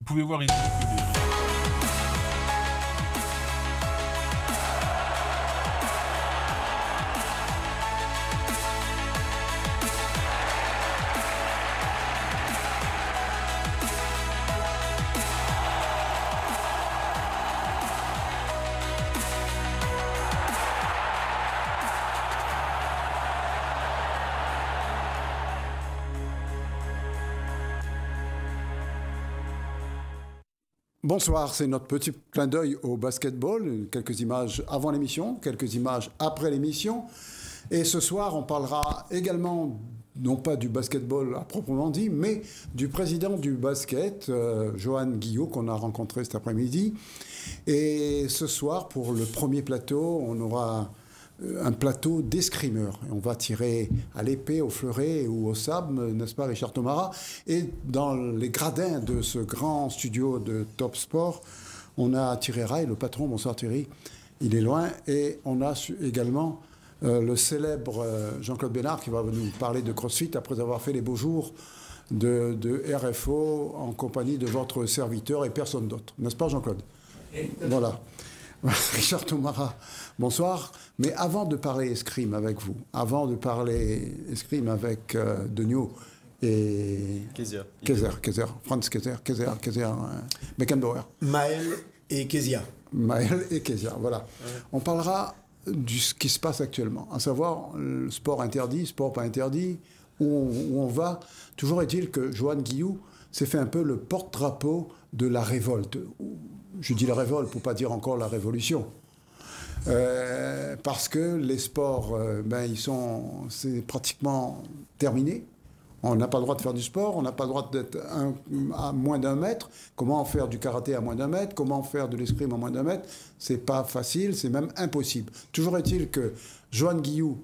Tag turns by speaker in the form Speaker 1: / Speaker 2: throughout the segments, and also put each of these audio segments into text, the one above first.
Speaker 1: pouvez voir ici que les...
Speaker 2: Bonsoir, c'est notre petit clin d'œil au basketball. Quelques images avant l'émission, quelques images après l'émission. Et ce soir, on parlera également, non pas du basketball à proprement dit, mais du président du basket, Johan Guillot, qu'on a rencontré cet après-midi. Et ce soir, pour le premier plateau, on aura un plateau d'escrimeurs. On va tirer à l'épée, au fleuret ou au sabre, n'est-ce pas Richard Tomara? Et dans les gradins de ce grand studio de Top Sport, on a Thierry Rail, le patron. Bonsoir Thierry, il est loin. Et on a également le célèbre Jean-Claude Bénard qui va nous parler de CrossFit après avoir fait les beaux jours de RFO en compagnie de votre serviteur et personne d'autre. N'est-ce pas Jean-Claude? Voilà. Richard Tomara, bonsoir. Mais avant de parler escrime avec vous, avant de parler escrime avec Degnaud et Franz Kaiser, Beckenbauer.
Speaker 3: Maël et Kezia.
Speaker 2: Maël et Kezia, voilà. Ouais. On parlera de ce qui se passe actuellement, à savoir le sport interdit, sport pas interdit, où on va. Toujours est-il que Johan Guillot s'est fait un peu le porte-drapeau de la révolte. Je dis la révolte pour ne pas dire encore la révolution. Parce que les sports, c'est pratiquement terminé. On n'a pas le droit de faire du sport, on n'a pas le droit d'être à moins d'1 mètre. Comment faire du karaté à moins d'1 mètre? Comment faire de l'escrime à moins d'1 mètre? C'est pas facile, c'est même impossible. Toujours est-il que Johan Guillot,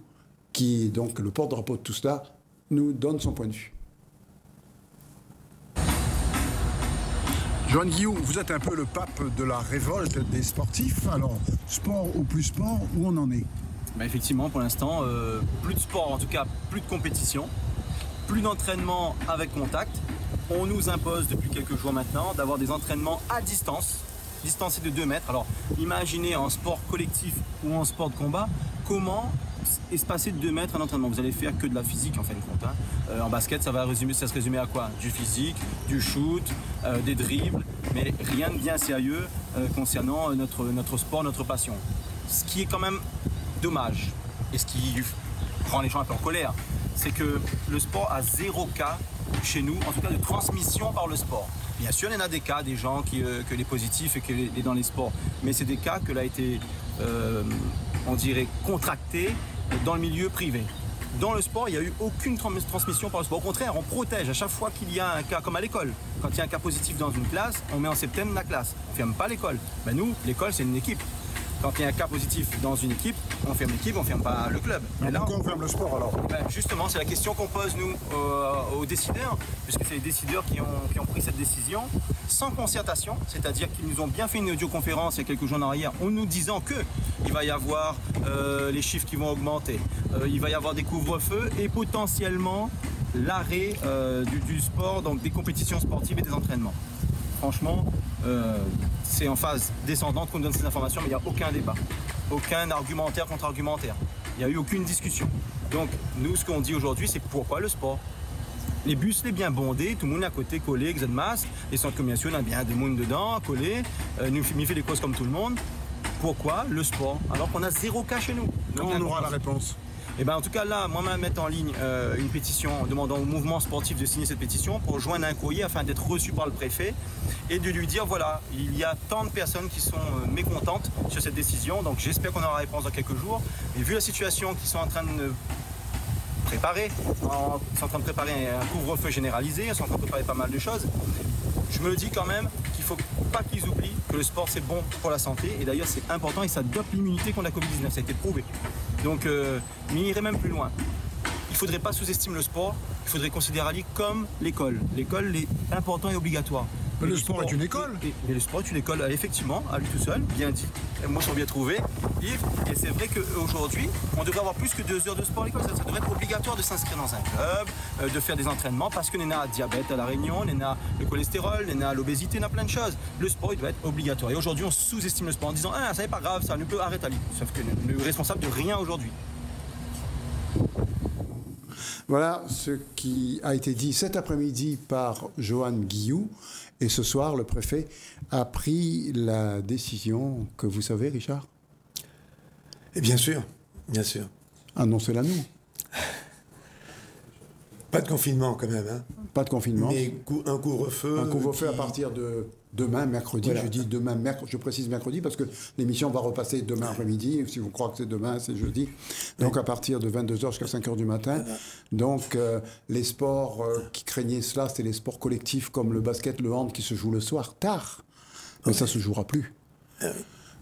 Speaker 2: qui est donc le porte-drapeau de tout cela, nous donne son point de vue. Johan Guillot, vous êtes un peu le pape de la révolte des sportifs. Alors, sport ou plus sport, où on en est?
Speaker 4: Effectivement, pour l'instant, plus de sport, en tout cas plus de compétition, plus d'entraînement avec contact. On nous impose depuis quelques jours maintenant d'avoir des entraînements à distance, distancés de 2 mètres. Alors, imaginez en sport collectif ou en sport de combat, comment espacer de 2 mètres un entraînement. Vous allez faire que de la physique en fin de compte. En basket, ça se résumer à quoi? Du physique, du shoot, des dribbles, mais rien de bien sérieux concernant notre sport, notre passion. Ce qui est quand même dommage, et ce qui rend les gens un peu en colère, c'est que le sport a 0 cas chez nous, en tout cas de transmission par le sport. Bien sûr, il y en a des cas, des gens que les positifs et que les dans les sports, mais c'est des cas que l'a été, on dirait, contracté dans le milieu privé. Dans le sport, il n'y a eu aucune transmission par le sport. Au contraire, on protège à chaque fois qu'il y a un cas, comme à l'école. Quand il y a un cas positif dans une classe, on met en septembre la classe. On ne ferme pas l'école. Ben nous, l'école, c'est une équipe. Quand il y a un cas positif dans une équipe, on ferme l'équipe, on ne ferme pas le club.
Speaker 2: Mais pourquoi on ferme le sport alors?
Speaker 4: Justement, c'est la question qu'on pose nous aux décideurs, puisque c'est les décideurs qui ont pris cette décision sans concertation, c'est-à-dire qu'ils nous ont bien fait une audioconférence il y a quelques jours en arrière en nous disant qu'il va y avoir les chiffres qui vont augmenter, il va y avoir des couvre-feux et potentiellement l'arrêt du sport, donc des compétitions sportives et des entraînements. Franchement, c'est en phase descendante qu'on donne ces informations, mais il n'y a aucun débat, aucun argumentaire contre argumentaire. Il n'y a eu aucune discussion. Donc, nous, ce qu'on dit aujourd'hui, c'est pourquoi le sport? Les bus, les bien bondés, tout le monde est à côté, collé, avec masque. Les centres commerciaux, on a bien des monde dedans, collés. Nous fait les causes comme tout le monde. Pourquoi le sport? Alors qu'on a 0 cas chez nous.
Speaker 2: Quand on aura la réponse?
Speaker 4: En tout cas, là, moi-même, mettre en ligne une pétition demandant au mouvement sportif de signer cette pétition pour joindre un courrier afin d'être reçu par le préfet et de lui dire, voilà, il y a tant de personnes qui sont mécontentes sur cette décision, donc j'espère qu'on aura la réponse dans quelques jours. Mais vu la situation qu'ils sont en train de préparer, ils sont en train de préparer un couvre-feu généralisé, ils sont en train de préparer pas mal de choses, je me dis quand même qu'il ne faut pas qu'ils oublient que le sport, c'est bon pour la santé, et d'ailleurs, c'est important et ça dope l'immunité contre la Covid-19, ça a été prouvé. Donc, mais il irait même plus loin. Il ne faudrait pas sous-estimer le sport, il faudrait considérer comme l'école. L'école est important et obligatoire.
Speaker 2: Mais le sport est une école.
Speaker 4: Et le sport est une école, effectivement, à lui tout seul, bien dit. Moi, je bien trouvé, Yves. Et c'est vrai qu'aujourd'hui, on devrait avoir plus que 2 heures de sport à l'école. Ça devrait être obligatoire de s'inscrire dans un club, de faire des entraînements, parce qu'on a diabète à La Réunion, on a le cholestérol, on a l'obésité, on a plein de choses. Le sport, il doit être obligatoire. Et aujourd'hui, on sous-estime le sport en disant ah, ça n'est pas grave, ça ne peut arrêter à lui. Sauf que nous est responsable de rien aujourd'hui.
Speaker 2: Voilà ce qui a été dit cet après-midi par Johan Guillou. Et ce soir, le préfet a pris la décision que vous savez, Richard?
Speaker 3: Et bien sûr, bien sûr.
Speaker 2: Annoncez-la nous.
Speaker 3: Pas de confinement quand même. Hein.
Speaker 2: Pas de confinement.
Speaker 3: Mais un couvre-feu.
Speaker 2: Un couvre-feu à partir de demain, mercredi. Voilà. Je dis demain, je précise mercredi parce que l'émission va repasser demain après-midi. Si vous croyez que c'est demain, c'est jeudi. Donc à partir de 22h jusqu'à 5h du matin. Donc les sports qui craignaient cela, c'est les sports collectifs comme le basket, le hand qui se jouent le soir tard. Mais ça ne se jouera plus.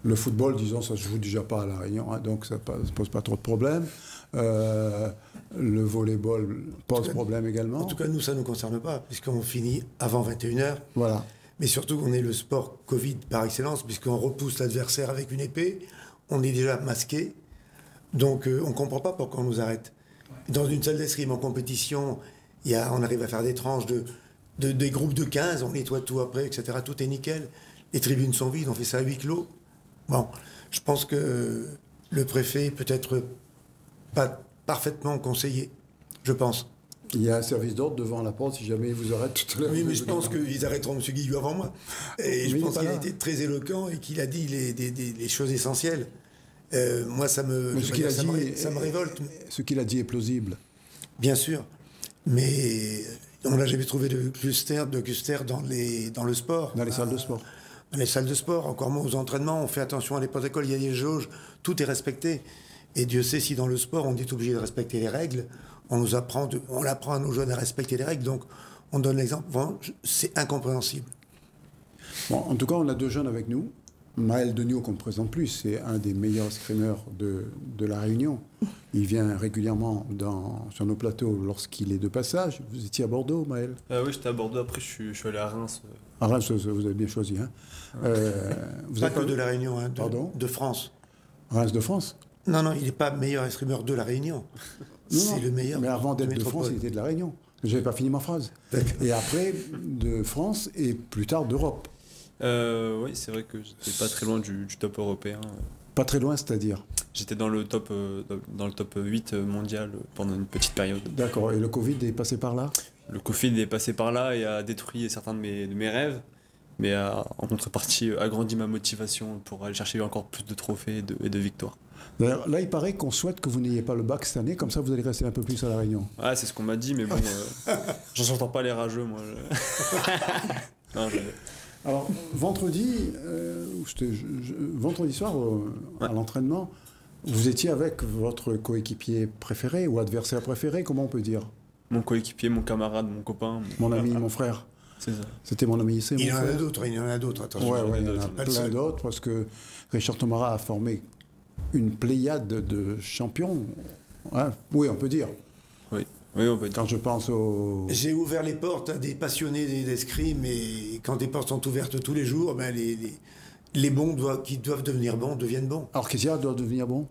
Speaker 2: Le football, disons, ça ne se joue déjà pas à La Réunion, hein, donc ça ne pose pas trop de problèmes. Le volleyball pose problème également.
Speaker 3: En tout cas, nous, ça ne nous concerne pas, puisqu'on finit avant 21h.
Speaker 2: Voilà.
Speaker 3: Mais surtout, on est le sport Covid par excellence, puisqu'on repousse l'adversaire avec une épée, on est déjà masqué, donc on ne comprend pas pourquoi on nous arrête. Dans une salle d'escrime en compétition, on arrive à faire des tranches des groupes de 15, on nettoie tout après, etc. Tout est nickel. Les tribunes sont vides, on fait ça à huis clos. Bon, je pense que le préfet peut être pas parfaitement conseillé, je pense.
Speaker 2: Il y a un service d'ordre devant la porte si jamais ils vous arrêtent tout à l'heure.
Speaker 3: Oui, mais je pense qu'ils arrêteront M. Guillou avant moi. Et je pense qu'il a été très éloquent et qu'il a dit les choses essentielles. Moi, ça me révolte.
Speaker 2: Ce qu'il a dit est plausible.
Speaker 3: Bien sûr. Mais on l'a jamais trouvé de cluster dans le sport.
Speaker 2: Dans les salles de sport.
Speaker 3: Dans les salles de sport, encore moins aux entraînements, on fait attention à les protocoles, il y a des jauges, tout est respecté. Et Dieu sait si dans le sport, on est obligé de respecter les règles, on apprend à nos jeunes à respecter les règles, donc on donne l'exemple. Bon, c'est incompréhensible.
Speaker 2: Bon, en tout cas, on a 2 jeunes avec nous. Maël Degnaud, qu'on ne présente plus, c'est un des meilleurs escrimeurs de La Réunion. Il vient régulièrement sur nos plateaux lorsqu'il est de passage. Vous étiez à Bordeaux, Maël?
Speaker 1: Oui, j'étais à Bordeaux. Après, je suis allé à Reims.
Speaker 2: À Reims, vous avez bien choisi. Hein.
Speaker 3: Pas que de La Réunion, hein,
Speaker 2: Pardon?
Speaker 3: De France.
Speaker 2: Reims de France?
Speaker 3: Non, il n'est pas meilleur escrimeur de La Réunion. C'est le meilleur.
Speaker 2: Mais avant d'être de France, il était de La Réunion. Je n'avais pas fini ma phrase. Et après, de France et plus tard d'Europe.
Speaker 1: Oui, c'est vrai que j'étais pas très loin du top européen.
Speaker 2: Pas très loin, c'est-à-dire?
Speaker 1: J'étais dans le top 8 mondial pendant une petite période.
Speaker 2: D'accord. Et le Covid est passé par là?
Speaker 1: Le Covid est passé par là et a détruit certains de mes rêves, mais en contrepartie agrandi ma motivation pour aller chercher encore plus de trophées et de victoires.
Speaker 2: D'ailleurs, là, il paraît qu'on souhaite que vous n'ayez pas le bac cette année, comme ça vous allez rester un peu plus à La Réunion.
Speaker 1: Ah, c'est ce qu'on m'a dit, mais bon, j'en entends pas les rageux, moi. Non,
Speaker 2: Alors, vendredi soir, à l'entraînement, vous étiez avec votre coéquipier préféré ou adversaire préféré, comment on peut dire?
Speaker 1: Mon coéquipier, mon camarade, mon copain.
Speaker 2: Mon ami, mon frère.
Speaker 1: C'est ça.
Speaker 2: C'était mon ami, c'est mon frère.
Speaker 3: Il y en a d'autres, attention.
Speaker 2: Oui, il y en a plein d'autres, parce que Richard Tomara a formé une pléiade de champions. Hein? Oui, on peut dire.
Speaker 1: Oui, on peut dire.
Speaker 2: Quand je pense au...
Speaker 3: J'ai ouvert les portes à des passionnés d'escrime, et quand des portes sont ouvertes tous les jours, ben les bons qui doivent devenir bons deviennent bons.
Speaker 2: Alors Kézia doit devenir bon?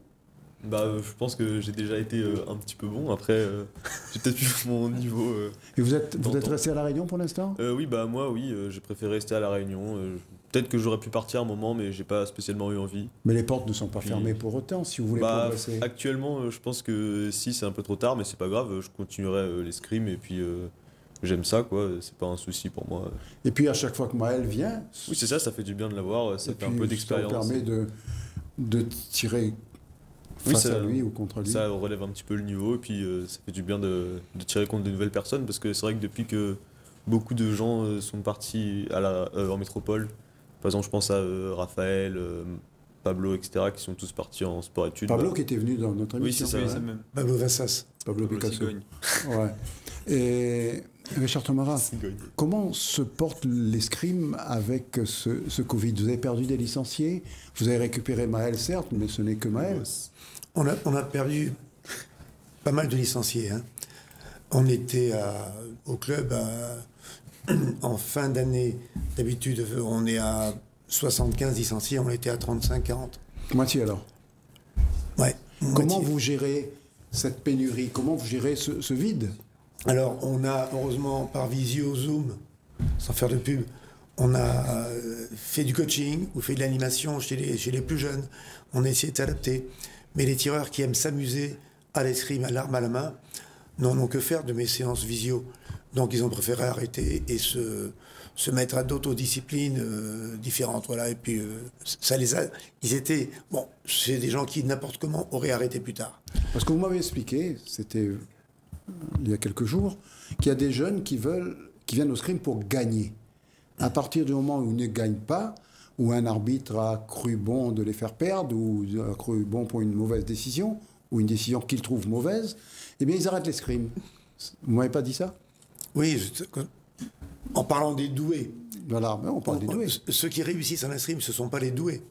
Speaker 1: Je pense que j'ai déjà été un petit peu bon. Après, j'ai peut-être vu mon niveau.
Speaker 2: Et vous êtes resté à La Réunion pour l'instant?
Speaker 1: Oui, moi, j'ai préféré rester à La Réunion. Peut-être que j'aurais pu partir un moment, mais j'ai pas spécialement eu envie.
Speaker 2: Mais les portes ne sont pas fermées pour autant, si vous voulez progresser.
Speaker 1: Actuellement, je pense que si, c'est un peu trop tard, mais c'est pas grave. Je continuerai l'escrime et puis j'aime ça, quoi. C'est pas un souci pour moi.
Speaker 2: Et puis à chaque fois que Maël vient...
Speaker 1: Oui, c'est ça fait du bien de l'avoir. Ça fait un peu d'expérience.
Speaker 2: Ça permet de tirer face à lui ou contre lui.
Speaker 1: Ça relève un petit peu le niveau et puis ça fait du bien de tirer contre de nouvelles personnes, parce que c'est vrai que depuis que beaucoup de gens sont partis en métropole, par exemple je pense à Raphaël, Pablo, etc., qui sont tous partis en sport-études.
Speaker 2: Pablo qui était venu dans notre émission.
Speaker 1: Oui, c'est ça, même.
Speaker 3: Pablo Vassas.
Speaker 2: Pablo Picasso. Ouais. Et Richard Tomara, comment se porte l'escrime avec ce Covid? Vous avez perdu des licenciés, vous avez récupéré Maël, certes, mais ce n'est que Maël.
Speaker 3: On a perdu pas mal de licenciés. Hein. On était au club en fin d'année, d'habitude, on est à 75 licenciés, on était à 35-40.
Speaker 2: Moitié alors.
Speaker 3: Ouais.
Speaker 2: Comment
Speaker 3: moitié.
Speaker 2: vous gérez cette pénurie? Comment vous gérez ce vide?
Speaker 3: Alors, on a, heureusement, par visio, Zoom, sans faire de pub, on a fait du coaching ou fait de l'animation chez les plus jeunes. On a essayé de s'adapter. Mais les tireurs qui aiment s'amuser à l'escrime, à l'arme à la main, n'en ont que faire de mes séances visio. Donc, ils ont préféré arrêter et se mettre à d'autres disciplines différentes. Voilà. Et puis, ça les a... Ils étaient... Bon, c'est des gens qui, n'importe comment, auraient arrêté plus tard.
Speaker 2: Parce que vous m'avez expliqué, c'était il y a quelques jours, qu'il y a des jeunes qui viennent au scrim pour gagner. À partir du moment où ils ne gagnent pas, où un arbitre a cru bon de les faire perdre, ou a cru bon pour une mauvaise décision, ou une décision qu'ils trouvent mauvaise, eh bien ils arrêtent l'escrime. Vous m'avez pas dit ça?
Speaker 3: Oui, en parlant des doués.
Speaker 2: Voilà, mais on parle des doués.
Speaker 3: Ceux qui réussissent en escrime, ce ne sont pas les doués.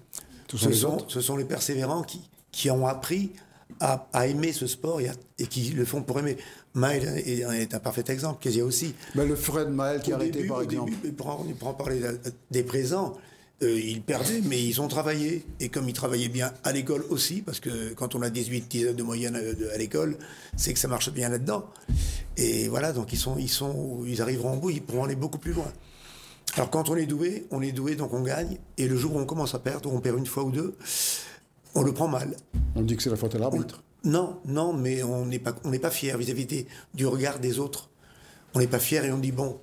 Speaker 2: Ce
Speaker 3: sont les persévérants qui ont appris à aimer ce sport et qui le font pour aimer. Maël est un parfait exemple, Kezia aussi.
Speaker 2: Ben, le Fred Maël qui a arrêté, par exemple.
Speaker 3: On prend parler des présents. Ils perdaient, mais ils ont travaillé. Et comme ils travaillaient bien à l'école aussi, parce que quand on a 18 de moyenne à l'école, c'est que ça marche bien là-dedans. Et voilà, donc ils arriveront au bout, ils pourront aller beaucoup plus loin. Alors quand on est doué, donc on gagne. Et le jour où on commence à perdre, ou on perd une fois ou deux, on le prend mal.
Speaker 2: On dit que c'est la faute à l'arbitre.
Speaker 3: Non, mais on n'est pas fier vis-à-vis du regard des autres. On n'est pas fier et on dit bon.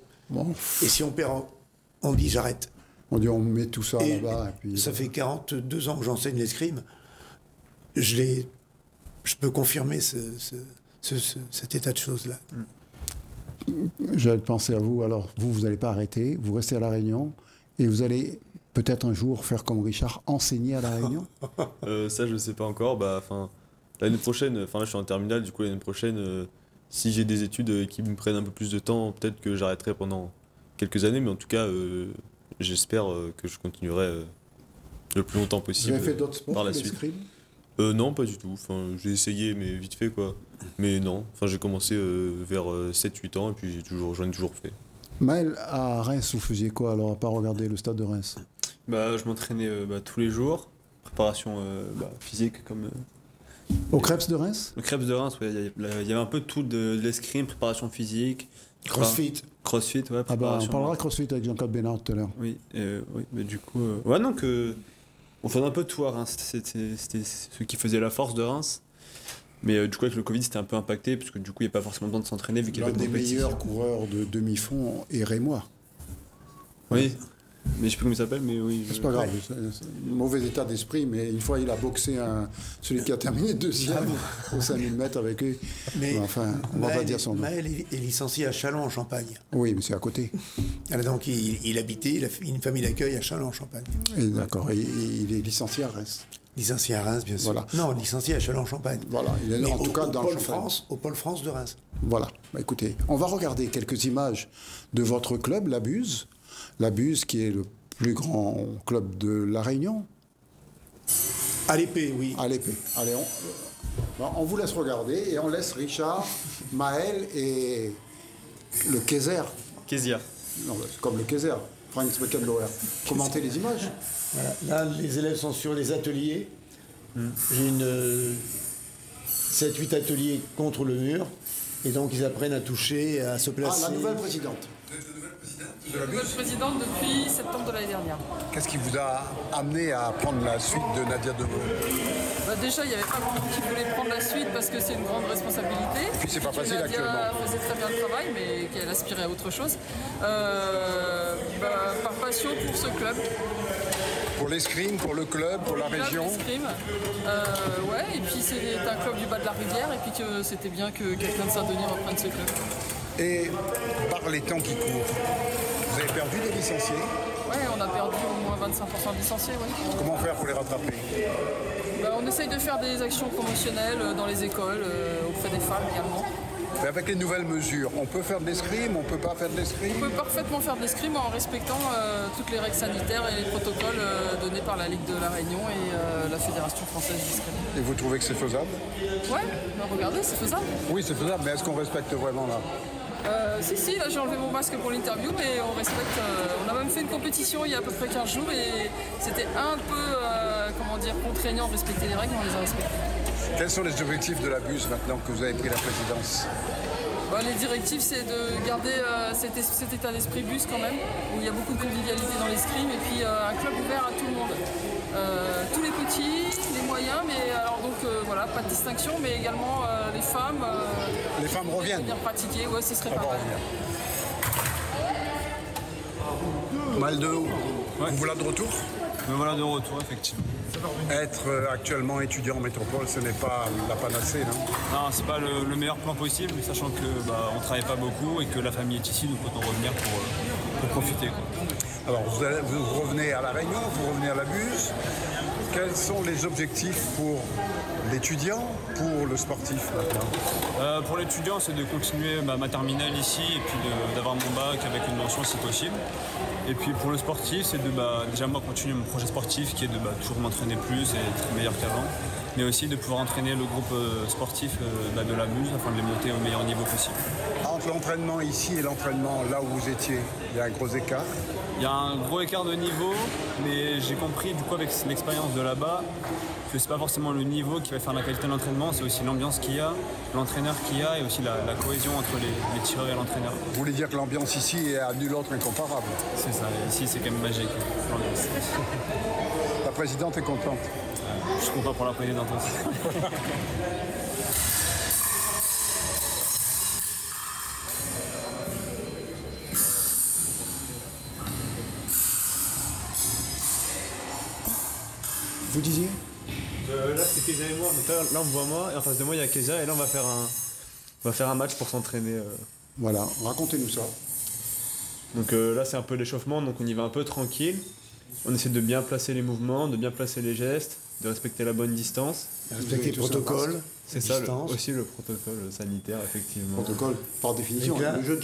Speaker 3: Et si on perd, on dit j'arrête.
Speaker 2: On dit on met tout ça là-bas. Et puis,
Speaker 3: ça fait 42 ans que j'enseigne l'escrime. Je peux confirmer cet état de choses-là.
Speaker 2: J'avais pensé à vous. Alors, vous n'allez pas arrêter. Vous restez à La Réunion. Et vous allez peut-être un jour faire comme Richard, enseigner à La Réunion.
Speaker 1: Ça, je ne sais pas encore. L'année prochaine, là, je suis en terminale. Du coup, l'année prochaine, si j'ai des études qui me prennent un peu plus de temps, peut-être que j'arrêterai pendant quelques années. Mais en tout cas, j'espère que je continuerai le plus longtemps possible.
Speaker 2: Vous avez fait d'autres sports
Speaker 1: par la suite. Non, pas du tout. J'ai essayé, mais vite fait, quoi. Mais non. J'ai commencé vers 7-8 ans et puis j'en ai toujours fait.
Speaker 2: Maël, à Reims, vous faisiez quoi alors, à part regarder le stade de Reims?
Speaker 5: Je m'entraînais tous les jours. Préparation physique comme...
Speaker 2: Au Krebs de Reims?
Speaker 5: Le Krebs de Reims, ouais. Il y avait un peu tout de l'escrime, préparation physique.
Speaker 3: Crossfit,
Speaker 5: ouais.
Speaker 2: On parlera crossfit avec Jean-Claude Bénard tout à l'heure.
Speaker 5: Oui, mais du coup... on faisait un peu de tout à Reims. C'était ce qui faisait la force de Reims. Mais du coup, avec le Covid, c'était un peu impacté, parce que du coup, il n'y a pas forcément besoin de s'entraîner, vu qu'il y avait
Speaker 2: l'un des meilleurs coureurs de demi-fond est Rémois.
Speaker 5: Oui, mais je sais plus comment il s'appelle, mais oui.
Speaker 2: C'est pas grave, c'est un mauvais état d'esprit, mais une fois, il a boxé celui qui a terminé deuxième au 5000 mètres avec eux.
Speaker 3: Mais
Speaker 2: enfin, on va pas dire son nom.
Speaker 3: Maël est licencié à Châlons, en Champagne.
Speaker 2: Oui, mais c'est à côté.
Speaker 3: Alors donc, il habitait, il a fait une famille d'accueil à Châlons, en Champagne.
Speaker 2: D'accord, il est licencié à Reims.
Speaker 3: Licencié à Reims, bien sûr. Voilà. Non, licencié à Châlons-en-Champagne.
Speaker 2: Voilà, il est en tout cas dans le Champagne.
Speaker 3: Au Pôle France de Reims.
Speaker 2: Voilà, écoutez, on va regarder quelques images de votre club, la Buse. La Buse, qui est le plus grand club de La Réunion.
Speaker 3: À l'épée, oui.
Speaker 2: À l'épée. Allez, on vous laisse regarder et on laisse Richard, Maël et le Kezia. Non, c'est comme le Kezia. Frank Beckenbauer. Commenter les images.
Speaker 3: Voilà. Là, les élèves sont sur les ateliers. J'ai 7-8 ateliers contre le mur. Et donc, ils apprennent à toucher, à se placer.
Speaker 2: Ah, la nouvelle présidente.
Speaker 6: Je suis nouvelle présidente depuis septembre de l'année dernière.
Speaker 2: Qu'est-ce qui vous a amené à prendre la suite de Nadia Deveau?
Speaker 6: Déjà, il n'y avait pas beaucoup qui voulaient prendre la suite parce que c'est une grande responsabilité.
Speaker 2: Et puis c'est pas facile actuellement.
Speaker 6: Nadia faisait très bien le travail, mais qu'elle aspirait à autre chose. Par passion pour ce club.
Speaker 2: Pour l'escrime, pour le club, pour la région.
Speaker 6: L'escrime. Et puis c'est un club du bas de la rivière, et puis que c'était bien que quelqu'un de Saint-Denis reprenne ce club.
Speaker 2: Et par les temps qui courent, vous avez perdu des licenciés?
Speaker 6: Oui, on a perdu au moins 25% de licenciés, oui.
Speaker 2: Comment faire pour les rattraper?
Speaker 6: On essaye de faire des actions promotionnelles dans les écoles, auprès des femmes également.
Speaker 2: Mais avec les nouvelles mesures, on peut faire de l'escrime, on ne peut pas faire de l'escrime?
Speaker 6: On peut parfaitement faire de l'escrime en respectant toutes les règles sanitaires et les protocoles donnés par la Ligue de la Réunion et la Fédération française d'escrime.
Speaker 2: Et vous trouvez que c'est faisable?
Speaker 6: Ouais, regardez, c'est faisable.
Speaker 2: Oui, c'est faisable, mais est-ce qu'on respecte vraiment là?
Speaker 6: Si, là j'ai enlevé mon masque pour l'interview, mais on respecte. On a même fait une compétition il y a à peu près 15 jours et c'était un peu, contraignant de respecter les règles, on les a respectées.
Speaker 2: Quels sont les objectifs de la BUS maintenant que vous avez pris la présidence?
Speaker 6: Les directives, c'est de garder cet état d'esprit bus quand même, où il y a beaucoup de convivialité dans l'escrime et puis un club ouvert à tout le monde. Tous les petits, les moyens, mais alors donc voilà, pas de distinction, mais également les femmes.
Speaker 2: Les femmes reviennent.
Speaker 6: Venir pratiquer, ouais, ce serait pas mal.
Speaker 2: Maldo, vous voilà de retour?
Speaker 5: Me voilà de retour, effectivement.
Speaker 2: Être actuellement étudiant en métropole, ce n'est pas la panacée, non?
Speaker 5: Non, c'est pas le meilleur plan possible, sachant que on travaille pas beaucoup et que la famille est ici, nous comptons revenir pour profiter, quoi.
Speaker 2: Alors, vous revenez à La Réunion, vous revenez à la BUS. Quels sont les objectifs pour l'étudiant, pour le sportif maintenant?
Speaker 5: Pour l'étudiant, c'est de continuer ma terminale ici et puis d'avoir mon bac avec une mention si possible. Et puis pour le sportif, c'est de déjà moi continuer mon projet sportif qui est de toujours m'entraîner plus et être meilleur qu'avant. Mais aussi de pouvoir entraîner le groupe sportif de la BUS afin de les monter au meilleur niveau possible.
Speaker 2: Entre l'entraînement ici et l'entraînement là où vous étiez, il y a un gros écart?
Speaker 5: Il y a un gros écart de niveau, mais j'ai compris du coup avec l'expérience de là-bas que c'est pas forcément le niveau qui va faire la qualité de l'entraînement, c'est aussi l'ambiance qu'il y a, l'entraîneur qu'il y a et aussi la cohésion entre les tireurs et l'entraîneur.
Speaker 2: Vous voulez dire que l'ambiance ici est à nul autre incomparable?
Speaker 5: C'est ça, ici c'est quand même magique, l'ambiance.
Speaker 2: La présidente est contente?
Speaker 5: Je suis content pour la présidente aussi.
Speaker 2: Vous disiez?
Speaker 1: Là c'est Kezia et moi, donc là on me voit moi et en face de moi il y a Kezia et là on va faire un match pour s'entraîner.
Speaker 2: Voilà, racontez-nous ça.
Speaker 1: Donc là c'est un peu l'échauffement, donc on y va un peu tranquille. On essaie de bien placer les mouvements, de bien placer les gestes, de respecter la bonne distance.
Speaker 3: Respecter le protocole.
Speaker 1: C'est ça aussi le protocole sanitaire effectivement.
Speaker 2: Protocole, par définition, le jeu de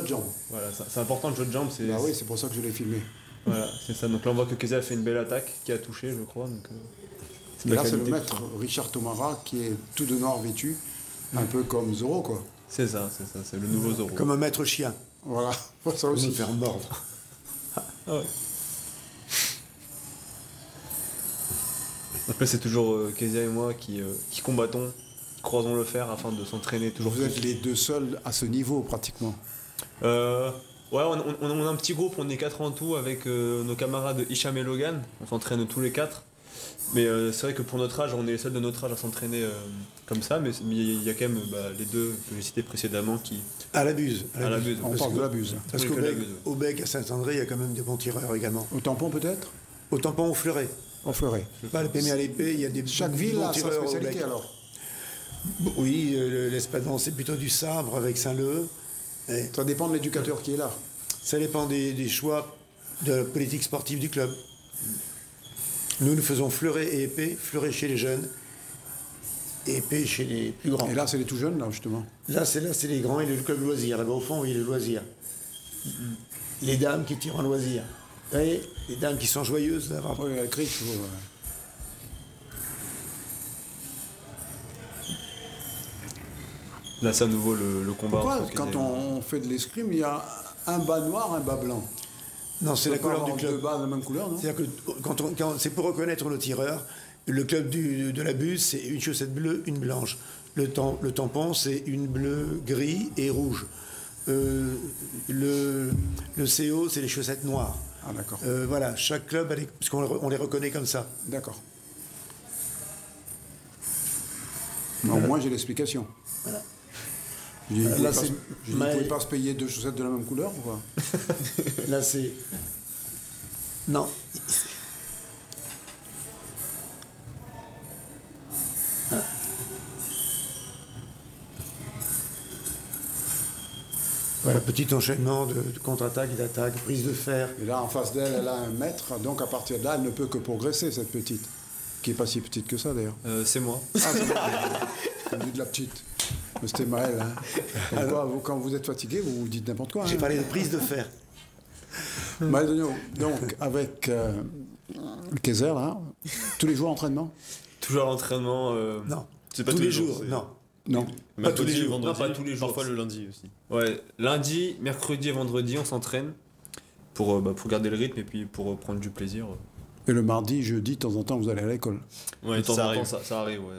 Speaker 2: jambes.
Speaker 1: Voilà, c'est important le jeu de jambes.
Speaker 2: Ah oui, c'est pour ça que je l'ai filmé.
Speaker 1: Voilà, c'est ça. Donc là on voit que Kezia a fait une belle attaque qui a touché je crois. Donc,
Speaker 2: et là c'est le maître Richard Tomara qui est tout de noir vêtu, un peu comme Zorro quoi.
Speaker 1: C'est ça, c'est le nouveau Zorro.
Speaker 3: Comme un maître chien.
Speaker 2: Voilà, ça aussi.
Speaker 3: Nous faire mordre.
Speaker 1: Ah ouais. Donc là c'est toujours Kezia et moi qui combattons, croisons le fer afin de s'entraîner toujours
Speaker 2: Vous
Speaker 1: plus.
Speaker 2: êtes les deux seuls à ce niveau pratiquement.
Speaker 1: Ouais, on a un petit groupe, on est 4 en tout avec nos camarades Hicham et Logan. On s'entraîne tous les 4. Mais c'est vrai que pour notre âge, on est les seuls de notre âge à s'entraîner comme ça. Mais il y a quand même les deux que j'ai cités précédemment qui.
Speaker 3: À la BUS.
Speaker 2: On parle de la BUS.
Speaker 3: Parce qu'au Bec, à Saint-André, il y a quand même des bons tireurs également.
Speaker 2: Au tampon peut-être?
Speaker 3: Au tampon, au fleuret.
Speaker 2: Au fleuret.
Speaker 3: Pas le pémé à l'épée, il y a des
Speaker 2: Chaque ville
Speaker 3: bons
Speaker 2: a sa
Speaker 3: tireurs au
Speaker 2: spécialité
Speaker 3: Bec.
Speaker 2: alors.
Speaker 3: Oui, l'Espadon, c'est plutôt du sabre avec Saint-Leu.
Speaker 2: Ça dépend de l'éducateur qui est là.
Speaker 3: Ça dépend des choix de la politique sportive du club. Nous faisons fleuret et épée, fleuret chez les jeunes, et épée chez les plus grands.
Speaker 2: Et là, c'est les tout jeunes, là, justement.
Speaker 3: Là, c'est les grands et le club loisir. Là-bas, au fond, oui, le loisir. Les dames qui tirent en loisir. Vous voyez, les dames qui sont joyeuses. Là,
Speaker 2: oui, elle crie.
Speaker 1: Là, c'est à nouveau le combat.
Speaker 2: Pourquoi, quand on fait de l'escrime, il y a un bas noir, un bas blanc?
Speaker 3: Non, c'est la couleur du club.
Speaker 2: Deux bas de la même couleur, non?
Speaker 3: C'est-à-dire que c'est pour reconnaître nos tireurs. Le club de la BUS, c'est une chaussette bleue, une blanche. Le tampon, c'est une bleue, gris et rouge. Le CO, c'est les chaussettes noires.
Speaker 2: Ah, d'accord.
Speaker 3: Voilà, chaque club, parce qu'on les reconnaît comme ça.
Speaker 2: D'accord. Non, moi, j'ai l'explication.
Speaker 3: Voilà.
Speaker 2: Je dis,
Speaker 3: Là,
Speaker 2: vous ne pouvez pas se payer deux chaussettes de la même couleur ou quoi?
Speaker 3: Là, c'est... Non. Voilà, petit enchaînement de contre-attaque, d'attaque, prise de fer.
Speaker 2: Et là, en face d'elle, elle a un mètre, donc à partir de là, elle ne peut que progresser, cette petite. Qui n'est pas si petite que ça, d'ailleurs.
Speaker 1: C'est moi.
Speaker 2: Ah, c'est moi. On dit de la petite. Mais c'était Maël. Hein. Alors, quand vous êtes fatigué, vous dites n'importe quoi.
Speaker 3: J'ai
Speaker 2: hein.
Speaker 3: parlé de prise de fer.
Speaker 2: Maël Degnaud, donc, avec Kayser, là, tous les jours entraînement?
Speaker 1: Toujours à l'entraînement.
Speaker 3: Non.
Speaker 1: C'est pas
Speaker 3: tous les
Speaker 1: jours,
Speaker 3: jours,
Speaker 1: c'est-
Speaker 3: non.
Speaker 2: Non.
Speaker 3: Pas tous les jours.
Speaker 1: vendredi,
Speaker 5: Non, pas tous les jours.
Speaker 1: parfois le lundi aussi.
Speaker 5: Ouais, lundi, mercredi et vendredi, on s'entraîne pour garder le rythme et puis pour prendre du plaisir.
Speaker 2: Et le mardi, jeudi, de temps en temps, vous allez à l'école.
Speaker 1: Ouais,
Speaker 5: De temps
Speaker 1: ça
Speaker 5: en
Speaker 1: arrive.
Speaker 5: temps, ça arrive, ouais.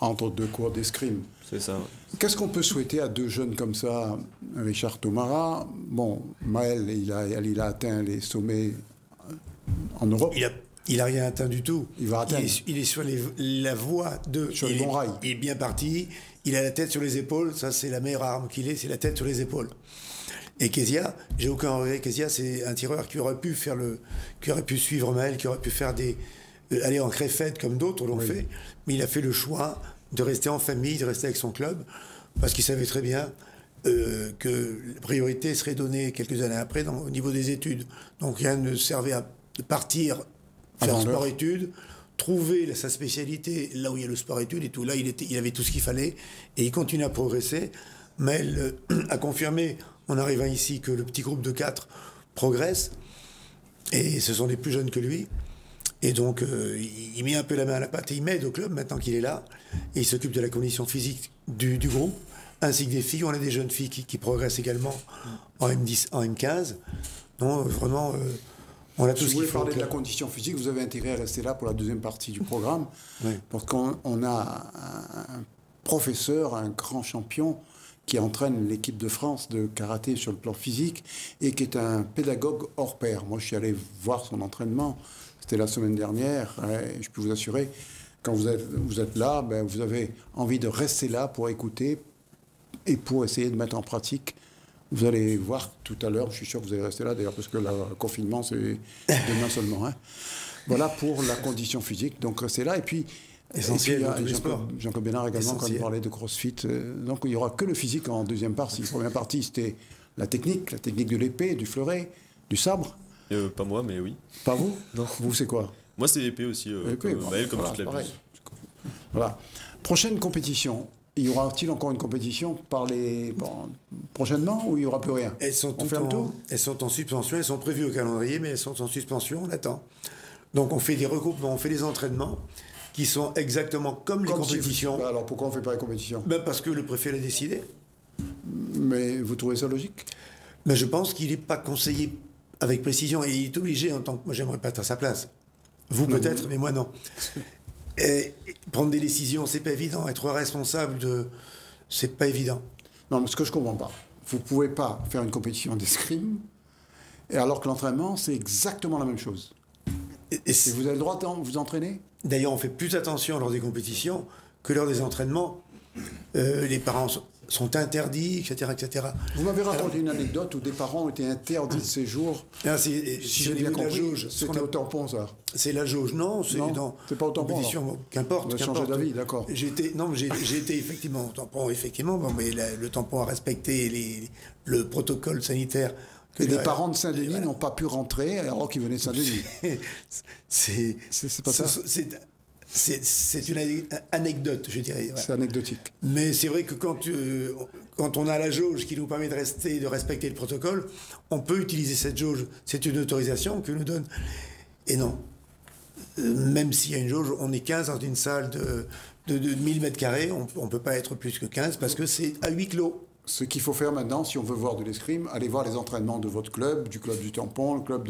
Speaker 2: Entre deux cours d'escrime.
Speaker 5: C'est ça.
Speaker 2: Qu'est-ce qu'on peut souhaiter à deux jeunes comme ça, Richard Tomara? Bon, Maël, il a atteint les sommets en Europe.
Speaker 3: Il a rien atteint du tout.
Speaker 2: Il va atteindre.
Speaker 3: Il est sur la voie de...
Speaker 2: Sur le
Speaker 3: il
Speaker 2: bon
Speaker 3: est-
Speaker 2: rail.
Speaker 3: Il est bien parti. Il a la tête sur les épaules. Ça, c'est la meilleure arme qu'il ait, c'est la tête sur les épaules. Et Kezia, j'ai aucun regret. Kezia, c'est un tireur qui aurait pu suivre Maël, qui aurait pu faire aller en créfette comme d'autres l'ont fait. Mais il a fait le choix de rester en famille, de rester avec son club, parce qu'il savait très bien que la priorité serait donnée quelques années après au niveau des études. Donc rien ne servait à partir faire
Speaker 2: Avant l'heure.
Speaker 3: sport-études, trouver sa spécialité là où il y a le sport-études et tout. Là, il avait tout ce qu'il fallait et il continue à progresser. Maël a confirmé, en arrivant ici, que le petit groupe de 4 progresse et ce sont des plus jeunes que lui. Et donc, il met un peu la main à la pâte et il m'aide au club maintenant qu'il est là. Et il s'occupe de la condition physique du groupe, ainsi que des filles. On a des jeunes filles qui progressent également en M10, en M15. Non, vraiment, on a tout
Speaker 2: Si
Speaker 3: ce
Speaker 2: vous voulez
Speaker 3: qu'il faut.
Speaker 2: parler de la condition physique, vous avez intérêt à rester là pour la deuxième partie du programme.
Speaker 3: Oui.
Speaker 2: Parce qu'on a un professeur, un grand champion qui entraîne l'équipe de France de karaté sur le plan physique et qui est un pédagogue hors pair. Moi, je suis allé voir son entraînement. C'était la semaine dernière. Et je peux vous assurer, quand vous êtes là, ben, vous avez envie de rester là pour écouter et pour essayer de mettre en pratique. Vous allez voir tout à l'heure, je suis sûr que vous allez rester là d'ailleurs, parce que le confinement, c'est demain seulement. Hein. Voilà pour la condition physique. Donc restez là. Et puis,
Speaker 3: Essentiel
Speaker 2: il y a
Speaker 3: dans tous les sports.
Speaker 2: Jean-Claude Bénard également, quand il
Speaker 3: Essentiel.
Speaker 2: parlait de CrossFit. Donc il n'y aura que le physique en deuxième partie. La première partie, c'était la technique de l'épée, du fleuret, du sabre.
Speaker 1: Pas moi, mais oui.
Speaker 2: Pas vous?
Speaker 1: Non.
Speaker 2: Vous, c'est quoi?
Speaker 1: Moi, c'est l'épée aussi,
Speaker 2: L'épée,
Speaker 1: comme
Speaker 2: bon,
Speaker 1: Maël, comme
Speaker 2: voilà,
Speaker 1: toute la
Speaker 2: pareil.
Speaker 1: vie.
Speaker 2: Voilà. Prochaine compétition. Y aura-t-il encore une compétition prochainement ou il n'y aura plus rien?
Speaker 3: Elles sont,
Speaker 2: On fait un tour?
Speaker 3: elles sont en suspension, elles sont prévues au calendrier, mais elles sont en suspension, on attend. Donc on fait des regroupements, on fait des entraînements qui sont exactement comme les compétitions.
Speaker 2: Alors pourquoi on ne fait pas les compétitions?
Speaker 3: Ben parce que le préfet l'a décidé.
Speaker 2: Mais vous trouvez ça logique?
Speaker 3: Mais je pense qu'il n'est pas conseillé avec précision et il est obligé en tant que... Moi, j'aimerais pas être à sa place. Vous peut-être, mais moi non. Et prendre des décisions, c'est pas évident. Être responsable c'est pas évident.
Speaker 2: Non, mais ce que je ne comprends pas, vous ne pouvez pas faire une compétition d'escrime et alors que l'entraînement, c'est exactement la même chose. Et vous avez le droit de vous entraîner?
Speaker 3: D'ailleurs, on fait plus attention lors des compétitions que lors des entraînements. Les parents sont interdits, etc., etc.
Speaker 2: Vous m'avez raconté une anecdote où des parents ont été interdits de séjour.
Speaker 3: Non,
Speaker 2: Si j'ai bien compris, c'était au tampon, ça.
Speaker 3: C'est la jauge. Non, c'est
Speaker 2: Non,
Speaker 3: dans
Speaker 2: c'est pas au tampon,
Speaker 3: compétition.
Speaker 2: alors.
Speaker 3: Bon, qu'importe.
Speaker 2: On a changé d'avis, d'accord.
Speaker 3: J'ai été effectivement au tampon, effectivement. Bon, mais le tampon a respecté le protocole sanitaire.
Speaker 2: Et les parents de Saint-Denis n'ont pas pu rentrer alors qu'ils venaient de Saint-Denis.
Speaker 3: C'est
Speaker 2: pas ça.
Speaker 3: C'est une anecdote, je dirais. Voilà.
Speaker 2: C'est anecdotique.
Speaker 3: Mais c'est vrai que quand on a la jauge qui nous permet de respecter le protocole, on peut utiliser cette jauge. C'est une autorisation que nous donne. Et non. Même s'il y a une jauge, on est 15 dans une salle de 1000 mètres carrés. On ne peut pas être plus que 15 parce que c'est à huis clos.
Speaker 2: Ce qu'il faut faire maintenant, si on veut voir de l'escrime, allez voir les entraînements de votre club, du club du Tampon, le club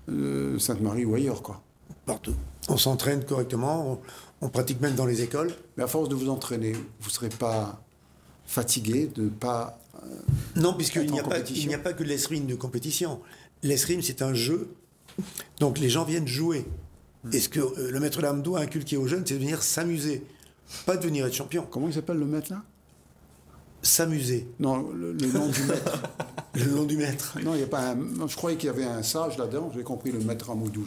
Speaker 2: de Sainte-Marie ou ailleurs, quoi.
Speaker 3: Partout. On s'entraîne correctement, on pratique même dans les écoles.
Speaker 2: Mais à force de vous entraîner, vous ne serez pas fatigué de ne pas...
Speaker 3: Non, puisqu'il
Speaker 2: être
Speaker 3: n'y
Speaker 2: en
Speaker 3: a
Speaker 2: compétition.
Speaker 3: pas que l'escrime de compétition. L'escrime, c'est un jeu. Donc les gens viennent jouer. Et ce que le maître d'armes doit inculquer aux jeunes, c'est de venir s'amuser. Pas de venir être champion.
Speaker 2: Comment il s'appelle le maître, là?
Speaker 3: S'amuser.
Speaker 2: Non, le nom du maître.
Speaker 3: Le nom du maître.
Speaker 2: Non, il n'y a pas un... Non, je croyais qu'il y avait un sage là-dedans. J'ai compris le maître Amoudou.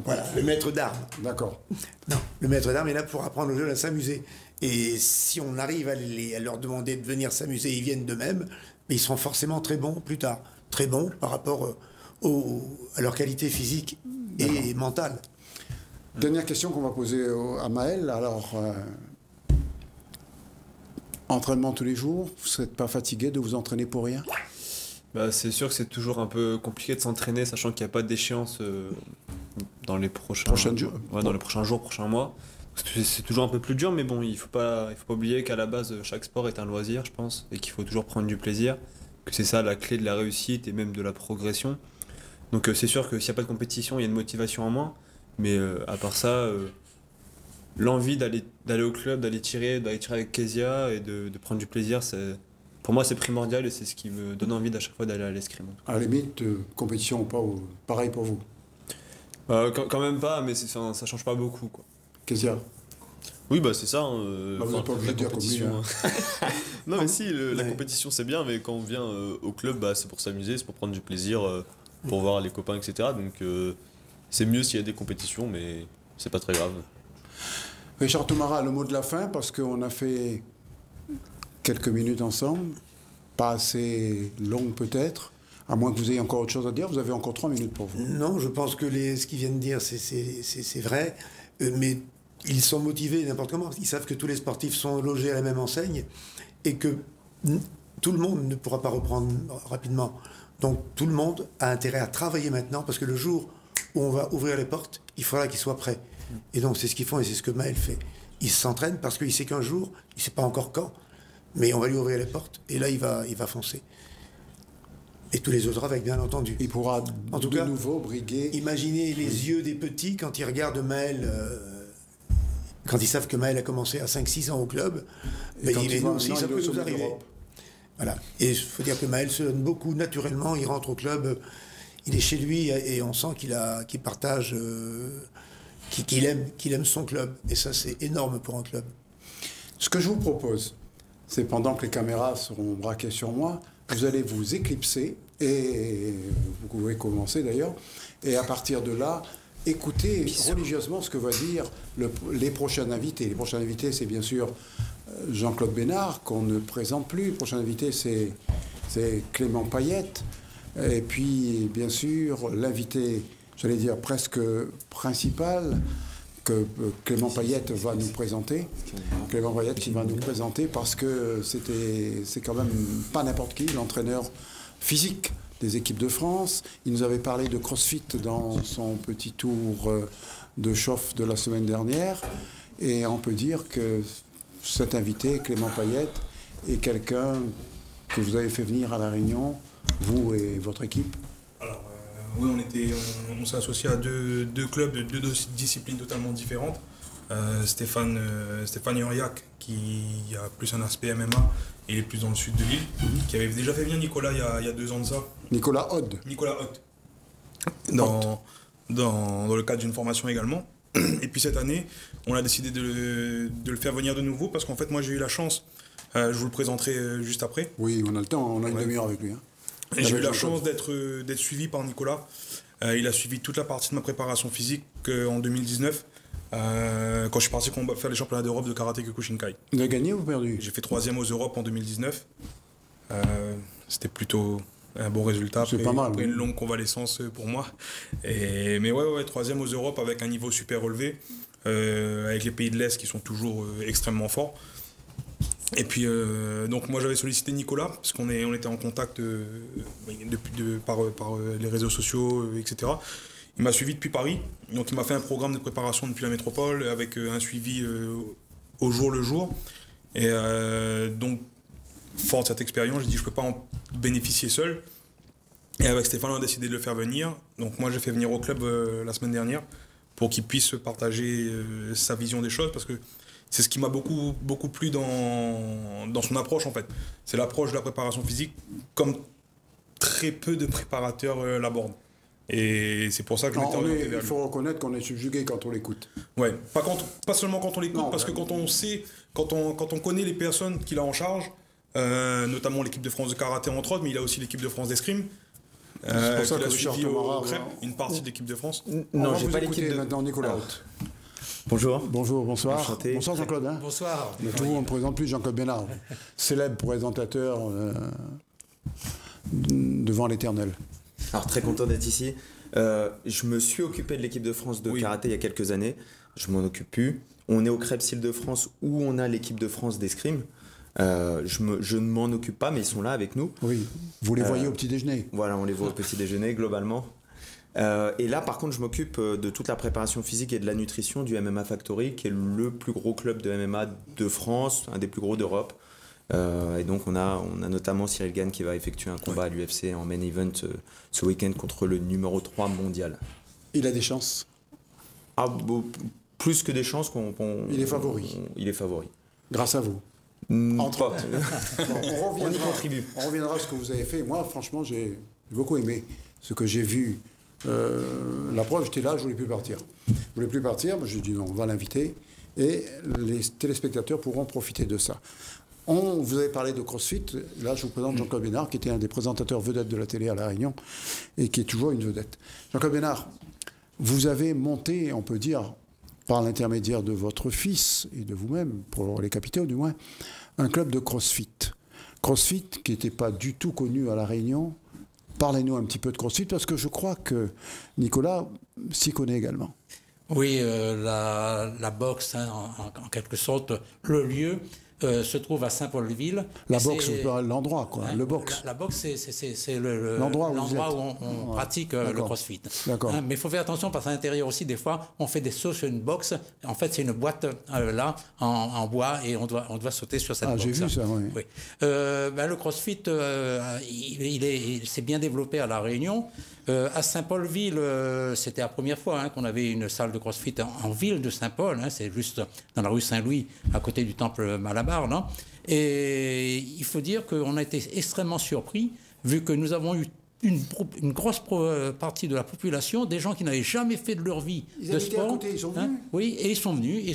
Speaker 3: Voilà, le maître d'armes.
Speaker 2: D'accord.
Speaker 3: Non, le maître d'armes est là pour apprendre aux jeunes à s'amuser. Et si on arrive à leur demander de venir s'amuser, ils viennent d'eux-mêmes, mais ils seront forcément très bons plus tard. Très bons par rapport à leur qualité physique et mentale.
Speaker 2: Dernière question qu'on va poser à Maël. Alors, entraînement tous les jours, vous n'êtes pas fatigué de vous entraîner pour rien?
Speaker 5: Bah, c'est sûr que c'est toujours un peu compliqué de s'entraîner, sachant qu'il n'y a pas d'échéance dans les prochains
Speaker 2: jours.
Speaker 5: Ouais, dans les prochains jours, prochains mois. C'est toujours un peu plus dur, mais bon, il faut pas oublier qu'à la base, chaque sport est un loisir, je pense, et qu'il faut toujours prendre du plaisir, que c'est ça la clé de la réussite et même de la progression. Donc c'est sûr que s'il n'y a pas de compétition, il y a une motivation en moins, mais à part ça, l'envie d'aller au club, d'aller tirer avec Kezia et de prendre du plaisir, pour moi c'est primordial et c'est ce qui me donne envie à chaque fois d'aller à l'escrime.
Speaker 2: À la limite, compétition ou pas, pareil pour vous.
Speaker 5: Quand même pas, mais ça change pas beaucoup, quoi.
Speaker 2: Kezia.
Speaker 1: Oui, bah c'est ça.
Speaker 2: Vous n'êtes pas obligé de dire comme lui, hein.
Speaker 1: Non, mais si, la compétition c'est bien, mais quand on vient au club, bah, c'est pour s'amuser, c'est pour prendre du plaisir, pour voir les copains, etc. Donc c'est mieux s'il y a des compétitions, mais c'est pas très grave.
Speaker 2: Richard Toumara, le mot de la fin, parce qu'on a fait quelques minutes ensemble, pas assez longues peut-être, à moins que vous ayez encore autre chose à dire, vous avez encore 3 minutes pour vous.
Speaker 3: Non, je pense que ce qu'ils viennent de dire, c'est vrai, mais ils sont motivés n'importe comment. Ils savent que tous les sportifs sont logés à la même enseigne et que tout le monde ne pourra pas reprendre rapidement. Donc tout le monde a intérêt à travailler maintenant parce que le jour où on va ouvrir les portes, il faudra qu'ils soient prêts. Et donc c'est ce qu'ils font et c'est ce que Maël fait. Il s'entraîne parce qu'il sait qu'un jour, il ne sait pas encore quand, mais on va lui ouvrir les portes et là il va foncer. Et tous les autres avec, bien entendu.
Speaker 2: Il pourra
Speaker 3: en tout cas,
Speaker 2: nouveau briguer.
Speaker 3: Imaginez les yeux des petits quand ils regardent Maël, quand ils savent que Maël a commencé à 5-6 ans au club, ben nous aussi, ça peut nous arriver. Voilà. Et il faut dire que Maël se donne beaucoup naturellement, il rentre au club, il est chez lui et on sent qu'il partage, qu'il aime son club. Et ça, c'est énorme pour un club.
Speaker 2: Ce que je vous propose, c'est pendant que les caméras seront braquées sur moi, vous allez vous éclipser, et vous pouvez commencer d'ailleurs, et à partir de là, écoutez religieusement ce que va dire les prochains invités. Les prochains invités, c'est bien sûr Jean-Claude Bénard, qu'on ne présente plus. Le prochain invité, c'est Clément Payette. Et puis, bien sûr, l'invité, j'allais dire presque principal, que Clément Payette va nous présenter. Clément Payette qui va nous présenter parce que c'est quand même pas n'importe qui, l'entraîneur physique des équipes de France. Il nous avait parlé de CrossFit dans son petit tour de chauffe de la semaine dernière. Et on peut dire que cet invité, Clément Payette, est quelqu'un que vous avez fait venir à La Réunion, vous et votre équipe.
Speaker 7: Alors, oui, on s'est associé à deux clubs de deux disciplines totalement différentes. Stéphane Uriac, qui a plus un aspect MMA, et il est plus dans le sud de l'île, qui avait déjà fait venir Nicolas il y a 2 ans de ça.
Speaker 2: Nicolas Hod.
Speaker 7: Nicolas Hod. Dans le cadre d'une formation également. Et puis cette année, on a décidé de le faire venir de nouveau, parce qu'en fait, moi j'ai eu la chance, je vous le présenterai juste après.
Speaker 2: Oui, on a le temps, on a une demi-heure avec lui. Hein.
Speaker 7: J'ai eu la chance d'être suivi par Nicolas. Il a suivi toute la partie de ma préparation physique en 2019, quand je suis parti faire les championnats d'Europe de karaté Kyokushinkai.
Speaker 2: Vous avez gagné ou perdu?
Speaker 7: J'ai fait 3e aux Europes en 2019. C'était plutôt un bon résultat.
Speaker 2: C'est pas mal.
Speaker 7: Après une longue convalescence pour moi. Mais ouais, 3e aux Europes avec un niveau super relevé, avec les pays de l'Est qui sont toujours extrêmement forts. Et puis, donc moi j'avais sollicité Nicolas, parce qu'on était en contact par les réseaux sociaux, etc. Il m'a suivi depuis Paris, donc il m'a fait un programme de préparation depuis la métropole, avec un suivi au jour le jour. Et donc, fort de cette expérience, j'ai dit je ne peux pas en bénéficier seul. Et avec Stéphane, on a décidé de le faire venir. Donc moi j'ai fait venir au club la semaine dernière, pour qu'il puisse partager sa vision des choses, parce que c'est ce qui m'a beaucoup plu dans son approche en fait. C'est l'approche de la préparation physique comme très peu de préparateurs l'abordent. Et c'est pour ça que je m'étais orienté vers lui.
Speaker 2: Il faut reconnaître qu'on est subjugué quand on l'écoute.
Speaker 7: Ouais, pas seulement quand on l'écoute, parce que quand on sait, quand on connaît les personnes qu'il a en charge, notamment l'équipe de France de karaté entre autres, mais il a aussi l'équipe de France d'escrime.
Speaker 2: C'est pour ça que
Speaker 7: Richard Toumara, une partie de l'équipe de France.
Speaker 2: Non, j'ai pas l'équipe maintenant, Nicolas.
Speaker 8: Bonjour.
Speaker 2: Bonjour, bonsoir.
Speaker 8: Enchanté.
Speaker 2: Bonsoir Jean-Claude. Hein.
Speaker 3: Bonsoir.
Speaker 2: Mais tout le monde ne présente plus Jean-Claude Bénard, célèbre présentateur devant l'éternel.
Speaker 8: Alors très content d'être ici. Je me suis occupé de l'équipe de France de karaté il y a quelques années. Je m'en occupe plus. On est au Crêpes Île-de-France où on a l'équipe de France d'escrime. Je ne m'en occupe pas, mais ils sont là avec nous.
Speaker 2: Oui, vous les voyez au petit déjeuner.
Speaker 8: Voilà, on les voit au petit déjeuner globalement. Et là, par contre, je m'occupe de toute la préparation physique et de la nutrition du MMA Factory, qui est le plus gros club de MMA de France, un des plus gros d'Europe. Et donc, on a notamment Cyril Gane qui va effectuer un combat à l'UFC en main event ce week-end contre le numéro 3 mondial.
Speaker 2: Il a des chances?
Speaker 8: Plus que des chances
Speaker 2: il est favori.
Speaker 8: Il est favori.
Speaker 2: Grâce à vous.
Speaker 8: Entre autres.
Speaker 2: On y contribue. On reviendra à ce que vous avez fait. Moi, franchement, j'ai beaucoup aimé ce que j'ai vu. La preuve, j'étais là, je voulais plus partir. Je voulais plus partir, j'ai dit non, on va l'inviter. Et les téléspectateurs pourront profiter de ça. Vous avez parlé de CrossFit. Là, je vous présente Jean-Claude Bénard, qui était un des présentateurs vedettes de la télé à La Réunion et qui est toujours une vedette. Jean-Claude Bénard, vous avez monté, on peut dire, par l'intermédiaire de votre fils et de vous-même, pour les capitaux du moins, un club de CrossFit. CrossFit qui n'était pas du tout connu à La Réunion. Parlez-nous un petit peu de CrossFit, parce que je crois que Nicolas s'y connaît également.
Speaker 9: Oui, la boxe, hein, en quelque sorte, le lieu se trouve à Saint-Paul-Ville.
Speaker 2: La boxe, l'endroit, quoi,
Speaker 9: hein,
Speaker 2: le boxe.
Speaker 9: La boxe, c'est l'endroit où on pratique le CrossFit.
Speaker 2: D'accord.
Speaker 9: Hein, mais il faut faire attention parce qu'à l'intérieur aussi, des fois, on fait des sauts sur une boxe. En fait, c'est une boîte là, en bois, et on doit sauter sur cette boxe.
Speaker 2: J'ai vu ça, oui.
Speaker 9: Oui. Le CrossFit, il s'est bien développé à La Réunion. À Saint-Paul-Ville, c'était la première fois qu'on avait une salle de CrossFit en ville de Saint-Paul. Hein, c'est juste dans la rue Saint-Louis, à côté du temple Malabar. Là. Et il faut dire qu'on a été extrêmement surpris, vu que nous avons eu une grosse partie de la population, des gens qui n'avaient jamais fait de leur vie de sport.
Speaker 2: À côté, ils sont venus.
Speaker 9: Oui, et ils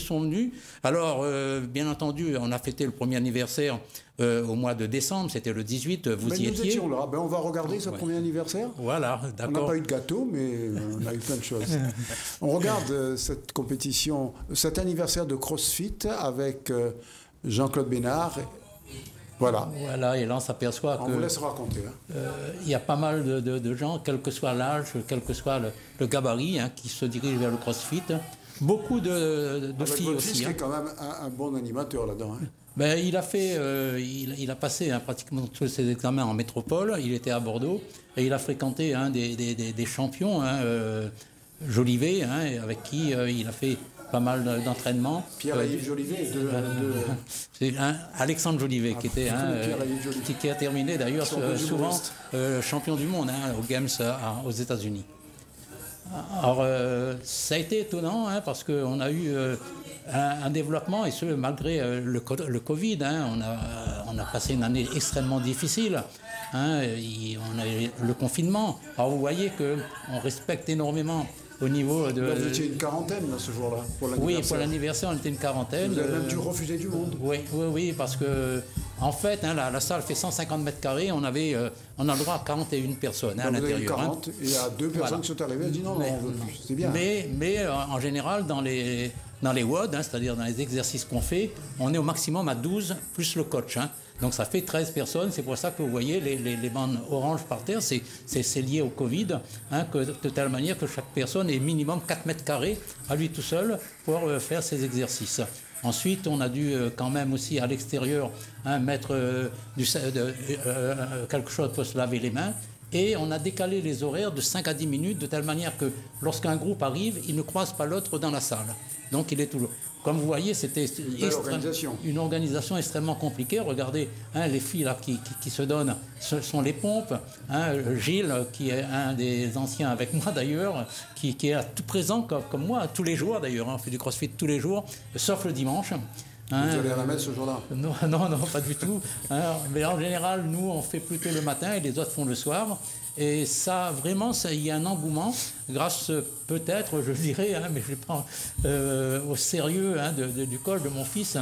Speaker 9: sont venus. Alors, bien entendu, on a fêté le premier anniversaire au mois de décembre, c'était le 18, vous y étiez.
Speaker 2: Nous étions là, on va regarder ce premier anniversaire.
Speaker 9: Voilà, d'accord.
Speaker 2: On n'a pas eu de gâteau, mais on a eu plein de choses. On regarde cette compétition, cet anniversaire de CrossFit avec Jean-Claude Bénard. Voilà,
Speaker 9: et là on s'aperçoit que...
Speaker 2: On vous laisse raconter.
Speaker 9: Il y a pas mal de gens, quel que soit l'âge, quel que soit le gabarit, qui se dirigent vers le CrossFit. Beaucoup de filles
Speaker 2: votre
Speaker 9: aussi.
Speaker 2: Fils qui est quand même un bon animateur là-dedans.
Speaker 9: Il a fait, il a passé pratiquement tous ses examens en métropole. Il était à Bordeaux et il a fréquenté des champions, Jolivet, avec qui il a fait pas mal d'entraînements.
Speaker 2: Pierre-Yves Jolivet
Speaker 9: c'est Alexandre Jolivet qui était qui a terminé d'ailleurs souvent champion du monde aux Games aux États-Unis. Alors ça a été étonnant parce qu'on a eu un développement, et ce malgré le Covid. On a passé une année extrêmement difficile. On a eu le confinement. Alors vous voyez qu'on respecte énormément au niveau de...
Speaker 2: Vous étiez une quarantaine ce jour-là, pour l'anniversaire.
Speaker 9: Oui, pour l'anniversaire, on était une quarantaine.
Speaker 2: Vous avez même dû refuser du monde.
Speaker 9: Oui, parce que, en fait, la salle fait 150 mètres carrés, on a le droit à 41 personnes à l'intérieur.
Speaker 2: Vous avez 40, et il y a 2 personnes qui sont arrivées et dit non, on veut plus, c'est bien.
Speaker 9: Mais en général, dans les WOD, c'est-à-dire dans les exercices qu'on fait, on est au maximum à 12 plus le coach. Donc ça fait 13 personnes, c'est pour ça que vous voyez les bandes oranges par terre, c'est lié au Covid, de telle manière que chaque personne ait minimum 4 mètres carrés à lui tout seul pour faire ses exercices. Ensuite, on a dû quand même aussi à l'extérieur mettre quelque chose pour se laver les mains. Et on a décalé les horaires de 5 à 10 minutes de telle manière que lorsqu'un groupe arrive, il ne croise pas l'autre dans la salle. Donc il est toujours... Comme vous voyez, c'était une organisation extrêmement compliquée. Regardez, les filles là, qui se donnent, ce sont les pompes. Gilles, qui est un des anciens avec moi d'ailleurs, qui est tout présent comme moi, tous les jours d'ailleurs. On fait du CrossFit tous les jours, sauf le dimanche.
Speaker 2: Vous allez à la messe ce jour-là?
Speaker 9: Non, pas du tout. Mais en général, nous, on fait plutôt le matin et les autres font le soir. Et ça, vraiment, il y a un engouement, grâce peut-être, je dirais, mais je prends au sérieux du coach de mon fils.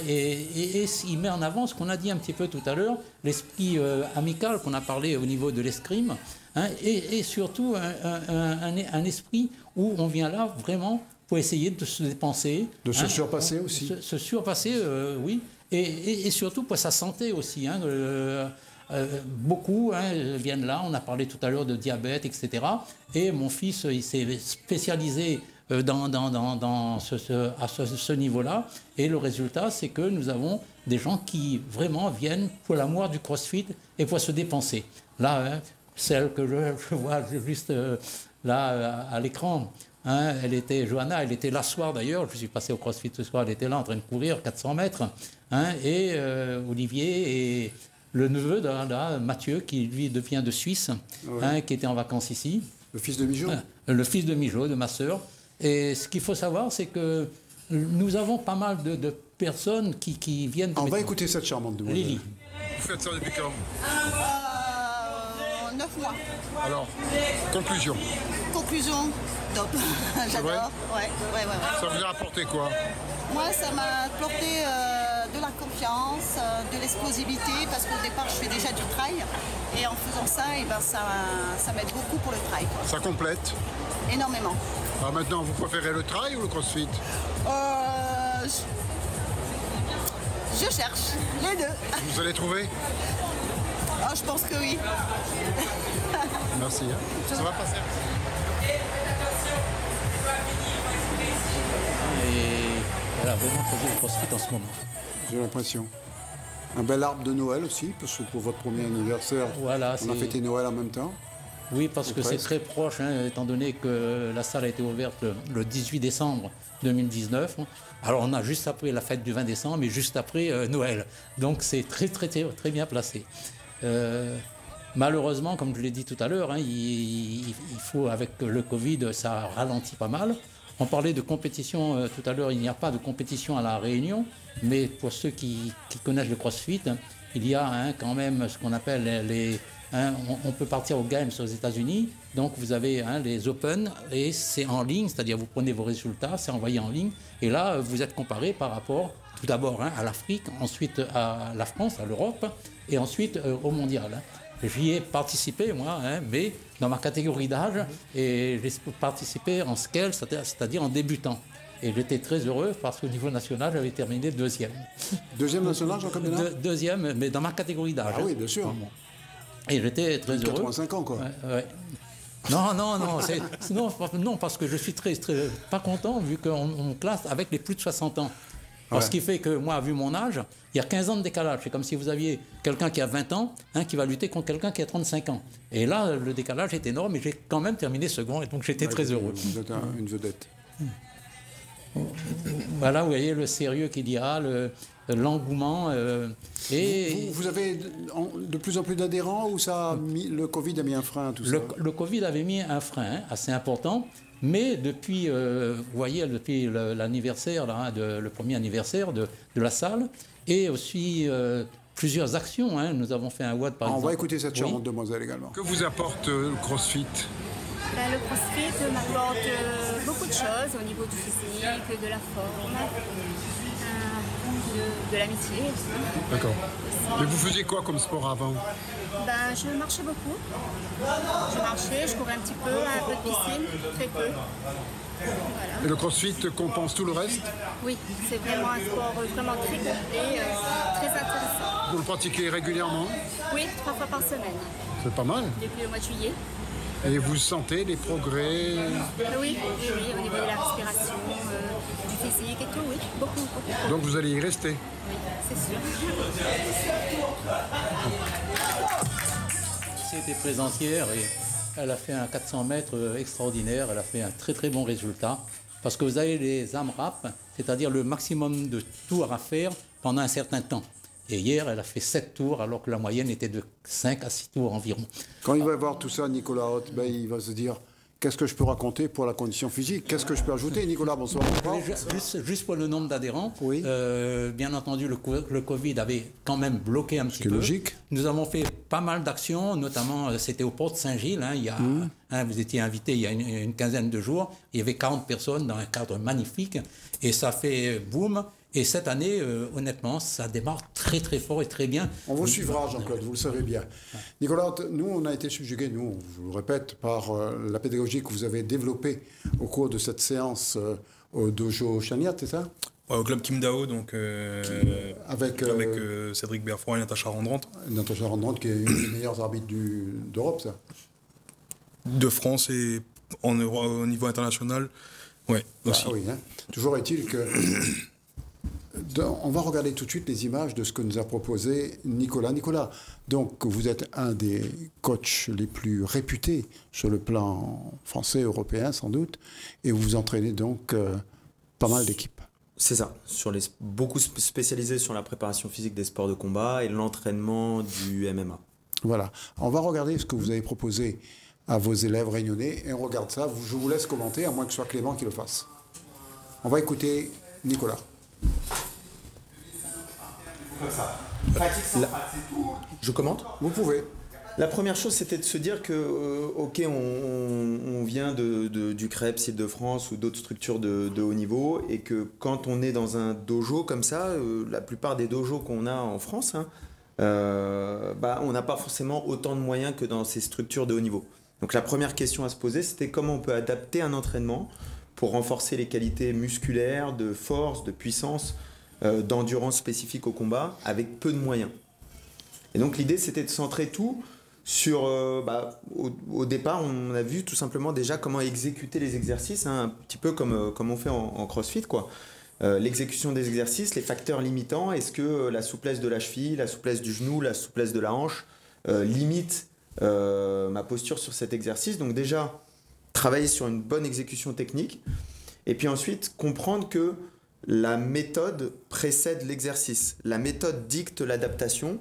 Speaker 9: Et il met en avant ce qu'on a dit un petit peu tout à l'heure, l'esprit amical qu'on a parlé au niveau de l'escrime, et surtout un esprit où on vient là vraiment pour essayer de se dépenser.
Speaker 2: De se surpasser aussi.
Speaker 9: Se surpasser, oui. Et surtout pour sa santé aussi. Beaucoup viennent là, on a parlé tout à l'heure de diabète, etc. Et mon fils, il s'est spécialisé à ce niveau-là. Et le résultat, c'est que nous avons des gens qui vraiment viennent pour l'amour du CrossFit et pour se dépenser. Là, celle que je vois juste là, à l'écran. Hein, Johanna, elle était là ce soir d'ailleurs, je suis passé au CrossFit ce soir, elle était là en train de courir 400 mètres. Hein, et Olivier et le neveu de Mathieu, qui lui vient de Suisse, hein, qui était en vacances ici.
Speaker 2: Le fils de Mijo.
Speaker 9: Le fils de Mijo, de ma sœur. Et ce qu'il faut savoir, c'est que nous avons pas mal de personnes qui viennent...
Speaker 2: On va écouter cette charmante demoiselle.
Speaker 9: Lily.
Speaker 10: Vous faites ça depuis quand
Speaker 11: 9 mois.
Speaker 10: Alors, conclusion.
Speaker 11: Conclusion, top. J'adore. Ouais.
Speaker 10: Ça vous a apporté quoi?
Speaker 11: Moi, ça m'a apporté de la confiance, de l'explosivité, parce qu'au départ, je fais déjà du trail. Et en faisant ça, et ben, ça m'aide beaucoup pour le trail. Quoi.
Speaker 10: Ça complète?
Speaker 11: Énormément.
Speaker 10: Alors maintenant, vous préférez le trail ou le crossfit?
Speaker 11: Je cherche les deux.
Speaker 10: Vous allez trouver?
Speaker 11: Oh, je pense que oui.
Speaker 10: Merci. Hein. Ça va passer.
Speaker 9: Et elle a vraiment posé le CrossFit en ce moment.
Speaker 2: J'ai l'impression. Un bel arbre de Noël aussi, parce que pour votre premier anniversaire,
Speaker 9: voilà,
Speaker 2: on a fêté Noël en même temps.
Speaker 9: Oui, parce que c'est très proche, hein, étant donné que la salle a été ouverte le 18 décembre 2019. Alors on a juste après la fête du 20 décembre, mais juste après Noël. Donc c'est très bien placé. Malheureusement, comme je l'ai dit tout à l'heure, hein, il faut, avec le Covid, ça ralentit pas mal. On parlait de compétition tout à l'heure, il n'y a pas de compétition à La Réunion, mais pour ceux qui connaissent le CrossFit, il y a quand même ce qu'on appelle les... on peut partir aux Games aux États-Unis, donc vous avez les Open et c'est en ligne, c'est-à-dire vous prenez vos résultats, c'est envoyé en ligne, et là vous êtes comparé par rapport tout d'abord à l'Afrique, ensuite à la France, à l'Europe, et ensuite au mondial. J'y ai participé, moi, mais dans ma catégorie d'âge, et j'ai participé en scale, c'est-à-dire en débutant. Et j'étais très heureux parce qu'au niveau national, j'avais terminé deuxième.
Speaker 2: Deuxième national, Jean-Claude?
Speaker 9: Deuxième, mais dans ma catégorie d'âge.
Speaker 2: Ah oui, bien sûr.
Speaker 9: Et j'étais très heureux.
Speaker 2: 85 ans, quoi.
Speaker 9: Ouais. Non, parce que je suis très pas content vu qu'on me classe avec les plus de 60 ans. Alors, ce qui fait que moi, vu mon âge, il y a 15 ans de décalage. C'est comme si vous aviez quelqu'un qui a 20 ans qui va lutter contre quelqu'un qui a 35 ans. Et là, le décalage est énorme et j'ai quand même terminé second. Et donc, j'étais très heureux.
Speaker 2: Vous êtes une vedette.
Speaker 9: Voilà, vous voyez le sérieux qu'il y a, l'engouement.
Speaker 2: Vous avez de plus en plus d'adhérents ou le Covid a mis un frein à tout ça?
Speaker 9: Le Covid avait mis un frein assez important. Mais depuis, vous voyez, depuis l'anniversaire, le premier anniversaire de la salle, et aussi plusieurs actions. Nous avons fait un WOD par exemple.
Speaker 2: On va écouter cette charmante demoiselle également.
Speaker 10: Que vous apporte le CrossFit?
Speaker 12: Le CrossFit m'apporte beaucoup de choses au niveau du physique, de la forme, de l'amitié.
Speaker 10: D'accord. Mais vous faisiez quoi comme sport avant?
Speaker 12: Je marchais beaucoup. Je courais un petit peu, un peu de piscine, très peu. Voilà.
Speaker 10: Et le CrossFit compense tout le reste?
Speaker 12: Oui, c'est vraiment un sport vraiment très complet, très intéressant.
Speaker 10: Vous le pratiquez régulièrement?
Speaker 12: Oui, 3 fois par semaine.
Speaker 10: C'est pas mal.
Speaker 12: Depuis le mois de juillet.
Speaker 10: Et vous sentez des progrès?
Speaker 12: Oui, au niveau de la respiration, du physique et tout, oui, beaucoup.
Speaker 10: Donc vous allez y rester?
Speaker 12: Oui, c'est sûr.
Speaker 9: C'était présentière et elle a fait un 400 mètres extraordinaire, elle a fait un très bon résultat. Parce que vous avez les AMRAP, c'est-à-dire le maximum de tours à faire pendant un certain temps. Et hier, elle a fait 7 tours, alors que la moyenne était de 5 à 6 tours environ.
Speaker 2: Quand il va voir tout ça, Nicolas Haute, il va se dire, qu'est-ce que je peux raconter pour la condition physique? Qu'est-ce que je peux ajouter? Nicolas, bonsoir.
Speaker 9: Juste pour le nombre d'adhérents, oui. Bien entendu, le Covid avait quand même bloqué un petit peu.
Speaker 2: C'est logique.
Speaker 9: Nous avons fait pas mal d'actions, notamment, c'était au port de Saint-Gilles. Vous étiez invité il y a une quinzaine de jours. Il y avait 40 personnes dans un cadre magnifique. Et ça fait boum. Et cette année, honnêtement, ça démarre très fort et très bien.
Speaker 2: On vous suivra, Jean-Claude, vous le savez bien. Nicolas, nous, on a été subjugués, je vous le répète, par la pédagogie que vous avez développée au cours de cette séance au dojo Chaniat, c'est ça?
Speaker 7: Au club Kim Dao, donc
Speaker 2: avec
Speaker 7: Cédric Berfroy et Natacha Randrante.
Speaker 2: Natacha Randrante, qui est une des meilleures arbitres d'Europe, ça?
Speaker 7: De France et au niveau international, ouais, aussi.
Speaker 2: Oui, Toujours est-il que On va regarder tout de suite les images de ce que nous a proposé Nicolas. Nicolas, donc vous êtes un des coachs les plus réputés sur le plan français, européen sans doute, et vous entraînez donc pas mal d'équipes.
Speaker 8: C'est ça, beaucoup spécialisé sur la préparation physique des sports de combat et l'entraînement du MMA.
Speaker 2: Voilà, on va regarder ce que vous avez proposé à vos élèves réunionnais et on regarde ça. Je vous laisse commenter, à moins que ce soit Clément qui le fasse. On va écouter Nicolas.
Speaker 8: Comme ça. Je commente ?
Speaker 2: Vous pouvez.
Speaker 8: La première chose, c'était de se dire que, ok, on vient du CREPS Île-de-France ou d'autres structures de haut niveau, et que quand on est dans un dojo comme ça, la plupart des dojos qu'on a en France, hein, on n'a pas forcément autant de moyens que dans ces structures de haut niveau. Donc la première question à se poser, c'était comment on peut adapter un entraînement pour renforcer les qualités musculaires, de force, de puissance, d'endurance spécifique au combat, avec peu de moyens. Et donc l'idée, c'était de centrer tout sur, au départ, on a vu tout simplement déjà comment exécuter les exercices, hein, un petit peu comme on fait en CrossFit, quoi. L'exécution des exercices, les facteurs limitants, est-ce que la souplesse de la cheville, la souplesse du genou, la souplesse de la hanche limite ma posture sur cet exercice. Donc déjà, travailler sur une bonne exécution technique, et puis ensuite comprendre que la méthode précède l'exercice. La méthode dicte l'adaptation,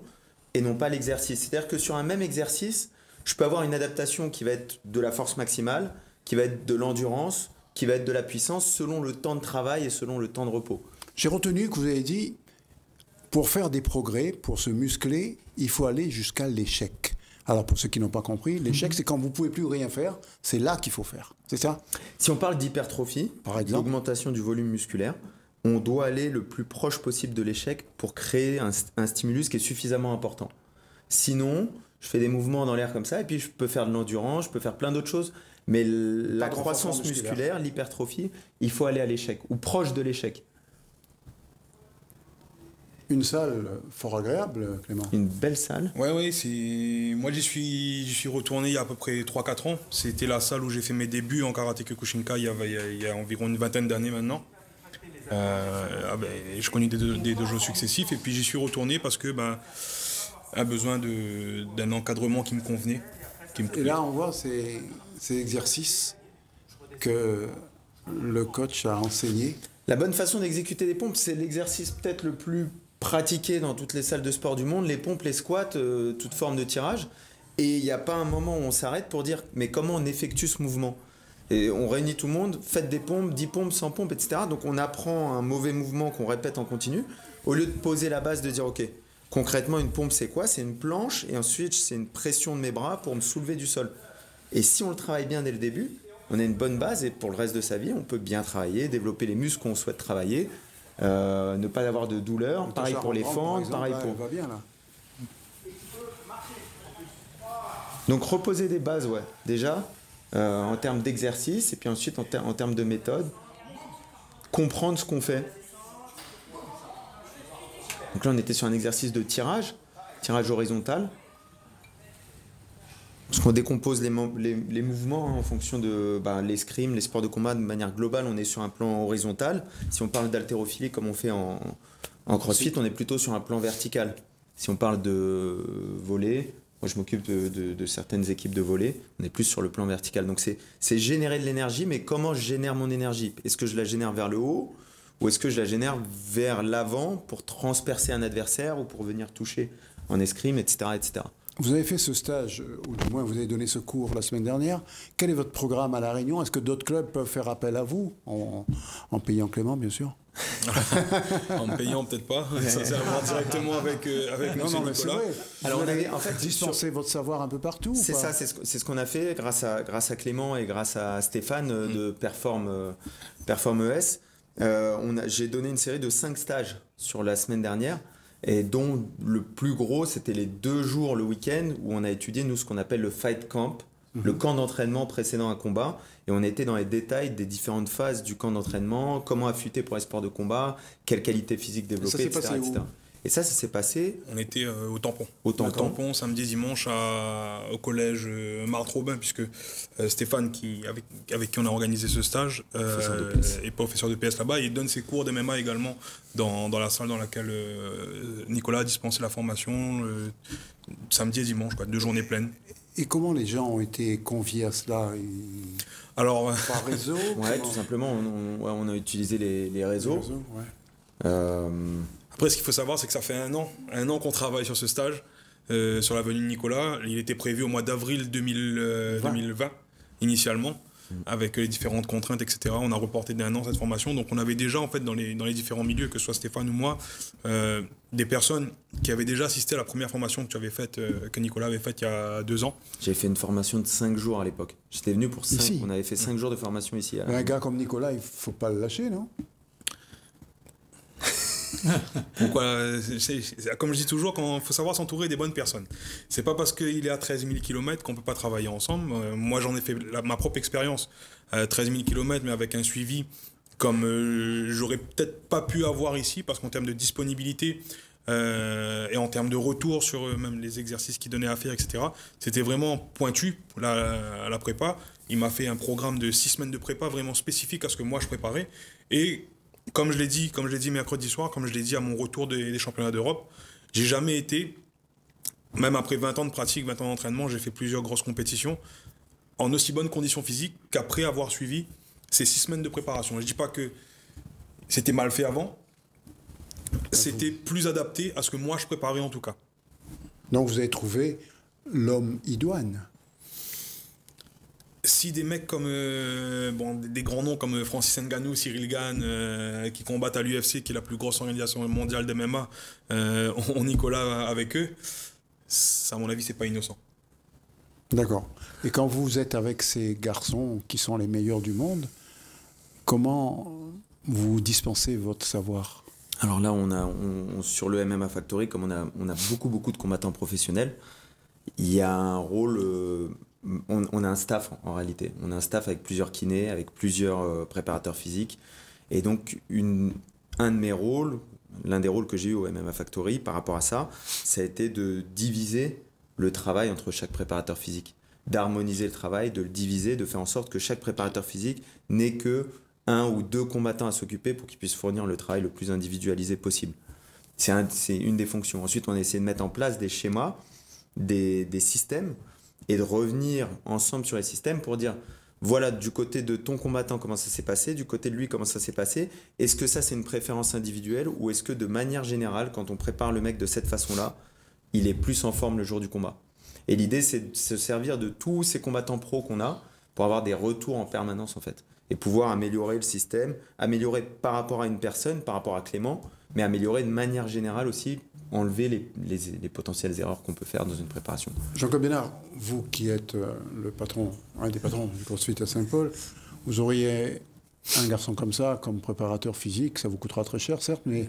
Speaker 8: et non pas l'exercice. C'est-à-dire que sur un même exercice, je peux avoir une adaptation qui va être de la force maximale, qui va être de l'endurance, qui va être de la puissance, selon le temps de travail et selon le temps de repos.
Speaker 2: J'ai retenu que vous avez dit, pour faire des progrès, pour se muscler, il faut aller jusqu'à l'échec. Alors pour ceux qui n'ont pas compris, l'échec, c'est quand vous ne pouvez plus rien faire, c'est là qu'il faut faire. C'est ça ?
Speaker 8: Si on parle d'hypertrophie, par exemple, d'augmentation du volume musculaire, on doit aller le plus proche possible de l'échec pour créer un stimulus qui est suffisamment important. Sinon, je fais des mouvements dans l'air comme ça, et puis je peux faire de l'endurance, je peux faire plein d'autres choses, mais la croissance musculaire, l'hypertrophie, il faut aller à l'échec, ou proche de l'échec.
Speaker 2: Une salle fort agréable, Clément.
Speaker 8: Une belle salle.
Speaker 7: Oui, moi j'y suis retourné il y a à peu près 3-4 ans. C'était la salle où j'ai fait mes débuts en karaté Kyokushinkai il y a environ une vingtaine d'années maintenant. Je connais des dojos successifs, et puis j'y suis retourné parce que a besoin d'un encadrement qui me convenait.
Speaker 2: Et là, on voit ces exercices que le coach a enseignés.
Speaker 8: La bonne façon d'exécuter des pompes, c'est l'exercice peut-être le plus pratiqué dans toutes les salles de sport du monde, les pompes, les squats, toute forme de tirage. Et il n'y a pas un moment où on s'arrête pour dire mais comment on effectue ce mouvement ? Et on réunit tout le monde, faites des pompes, 10 pompes, 100 pompes, etc. Donc on apprend un mauvais mouvement qu'on répète en continu, au lieu de poser la base, de dire ok, concrètement une pompe c'est quoi ? C'est une planche, et ensuite c'est une pression de mes bras pour me soulever du sol. Et si on le travaille bien dès le début, on a une bonne base, et pour le reste de sa vie, on peut bien travailler, développer les muscles qu'on souhaite travailler, ne pas avoir de douleur, pareil pour les fentes, pareil pour...
Speaker 2: Va bien, là.
Speaker 8: Donc reposer des bases, ouais, déjà, en termes d'exercice, et puis ensuite en termes de méthode, comprendre ce qu'on fait. Donc là, on était sur un exercice de tirage horizontal. Parce qu'on décompose les mouvements, hein, en fonction de l'escrime, les sports de combat de manière globale, on est sur un plan horizontal. Si on parle d'haltérophilie comme on fait en CrossFit, on est plutôt sur un plan vertical. Si on parle de volley, moi je m'occupe de certaines équipes de volley, on est plus sur le plan vertical. Donc c'est générer de l'énergie, mais comment je génère mon énergie ? Est-ce que je la génère vers le haut, ou est-ce que je la génère vers l'avant pour transpercer un adversaire ou pour venir toucher en escrime, etc., etc.
Speaker 2: Vous avez fait ce stage, ou du moins vous avez donné ce cours la semaine dernière. Quel est votre programme à La Réunion ? Est-ce que d'autres clubs peuvent faire appel à vous, en payant Clément, bien sûr ?
Speaker 7: En me payant, peut-être pas. Ça, c'est à voir directement avec monsieur Nicolas.
Speaker 2: C'est vrai.
Speaker 8: Alors, on avait en fait
Speaker 2: dispensé votre savoir un peu partout.
Speaker 8: C'est ça, c'est ce qu'on a fait grâce à Clément et grâce à Stéphane de Perform ES. J'ai donné une série de 5 stages sur la semaine dernière, et dont le plus gros, c'était les 2 jours le week-end où on a étudié, nous, ce qu'on appelle le fight camp, le camp d'entraînement précédent un combat, et on était dans les détails des différentes phases du camp d'entraînement, comment affûter pour les sports de combat, quelle qualité physique développer, etc. Et ça s'est passé.
Speaker 7: On était au tampon.
Speaker 8: Au
Speaker 7: tampon, samedi, dimanche, au collège Marthe Robin, puisque Stéphane, avec qui on a organisé ce stage, est professeur de PS là-bas. Il donne ses cours d'MMA également dans la salle dans laquelle Nicolas a dispensé la formation, samedi et dimanche, 2 journées pleines.
Speaker 2: Et comment les gens ont été conviés à cela?
Speaker 7: Alors,
Speaker 2: par réseau?
Speaker 8: Ouais, tout simplement, on a utilisé les réseaux.
Speaker 7: Après, ce qu'il faut savoir, c'est que ça fait un an qu'on travaille sur ce stage, sur l'avenue de Nicolas. Il était prévu au mois d'avril 2020, initialement, avec les différentes contraintes, etc. On a reporté d'1 an cette formation. Donc, on avait déjà, en fait, dans les différents milieux, que ce soit Stéphane ou moi, des personnes qui avaient déjà assisté à la première formation que tu avais faite, que Nicolas avait faite il y a 2 ans.
Speaker 8: J'ai fait une formation de 5 jours à l'époque. J'étais venu pour 5.
Speaker 2: Ici.
Speaker 8: On avait fait 5 jours de formation ici.
Speaker 2: Mais un gars comme Nicolas, il ne faut pas le lâcher, non?
Speaker 7: Pourquoi comme je dis toujours, il faut savoir s'entourer des bonnes personnes. C'est pas parce qu'il est à 13 000 km qu'on peut pas travailler ensemble. Moi, j'en ai fait ma propre expérience à 13 000 km, mais avec un suivi comme j'aurais peut-être pas pu avoir ici, parce qu'en termes de disponibilité et en termes de retour sur même les exercices qu'il donnait à faire, etc., c'était vraiment pointu à la prépa. Il m'a fait un programme de 6 semaines de prépa vraiment spécifique à ce que moi je préparais. Et comme je l'ai dit mercredi soir, comme je l'ai dit à mon retour des championnats d'Europe, j'ai jamais été, même après 20 ans de pratique, 20 ans d'entraînement, j'ai fait plusieurs grosses compétitions, en aussi bonne condition physique qu'après avoir suivi ces 6 semaines de préparation. Je ne dis pas que c'était mal fait avant, c'était plus adapté à ce que moi je préparais en tout cas.
Speaker 2: Donc vous avez trouvé l'homme idoine.
Speaker 7: Si des mecs comme des grands noms comme Francis Ngannou, Cyril Gane, qui combattent à l'UFC, qui est la plus grosse organisation mondiale d'MMA, ont Nicolas avec eux, à mon avis, c'est pas innocent.
Speaker 2: D'accord. Et quand vous êtes avec ces garçons qui sont les meilleurs du monde, comment vous dispensez votre savoir?
Speaker 8: Alors là, sur le MMA Factory, comme on a beaucoup de combattants professionnels, il y a un rôle... On a un staff en réalité. On a un staff avec plusieurs kinés, avec plusieurs préparateurs physiques. Et donc, l'un des rôles que j'ai eu au MMA Factory par rapport à ça, ça a été de diviser le travail entre chaque préparateur physique. D'harmoniser le travail, de le diviser, de faire en sorte que chaque préparateur physique n'ait que 1 ou 2 combattants à s'occuper pour qu'ils puissent fournir le travail le plus individualisé possible. C'est une des fonctions. Ensuite, on a essayé de mettre en place des schémas, des systèmes, et de revenir ensemble sur les systèmes pour dire, voilà, du côté de ton combattant, comment ça s'est passé, du côté de lui, comment ça s'est passé. Est-ce que ça, c'est une préférence individuelle, ou est-ce que de manière générale, quand on prépare le mec de cette façon-là, il est plus en forme le jour du combat? Et l'idée, c'est de se servir de tous ces combattants pros qu'on a pour avoir des retours en permanence, en fait, et pouvoir améliorer le système, améliorer par rapport à une personne, par rapport à Clément, mais améliorer de manière générale aussi, enlever les potentielles erreurs qu'on peut faire dans une préparation.
Speaker 2: Jean-Claude Bénard, vous qui êtes le patron, un des patrons du CrossFit à Saint-Paul, vous auriez un garçon comme ça, comme préparateur physique, ça vous coûtera très cher, certes, mais...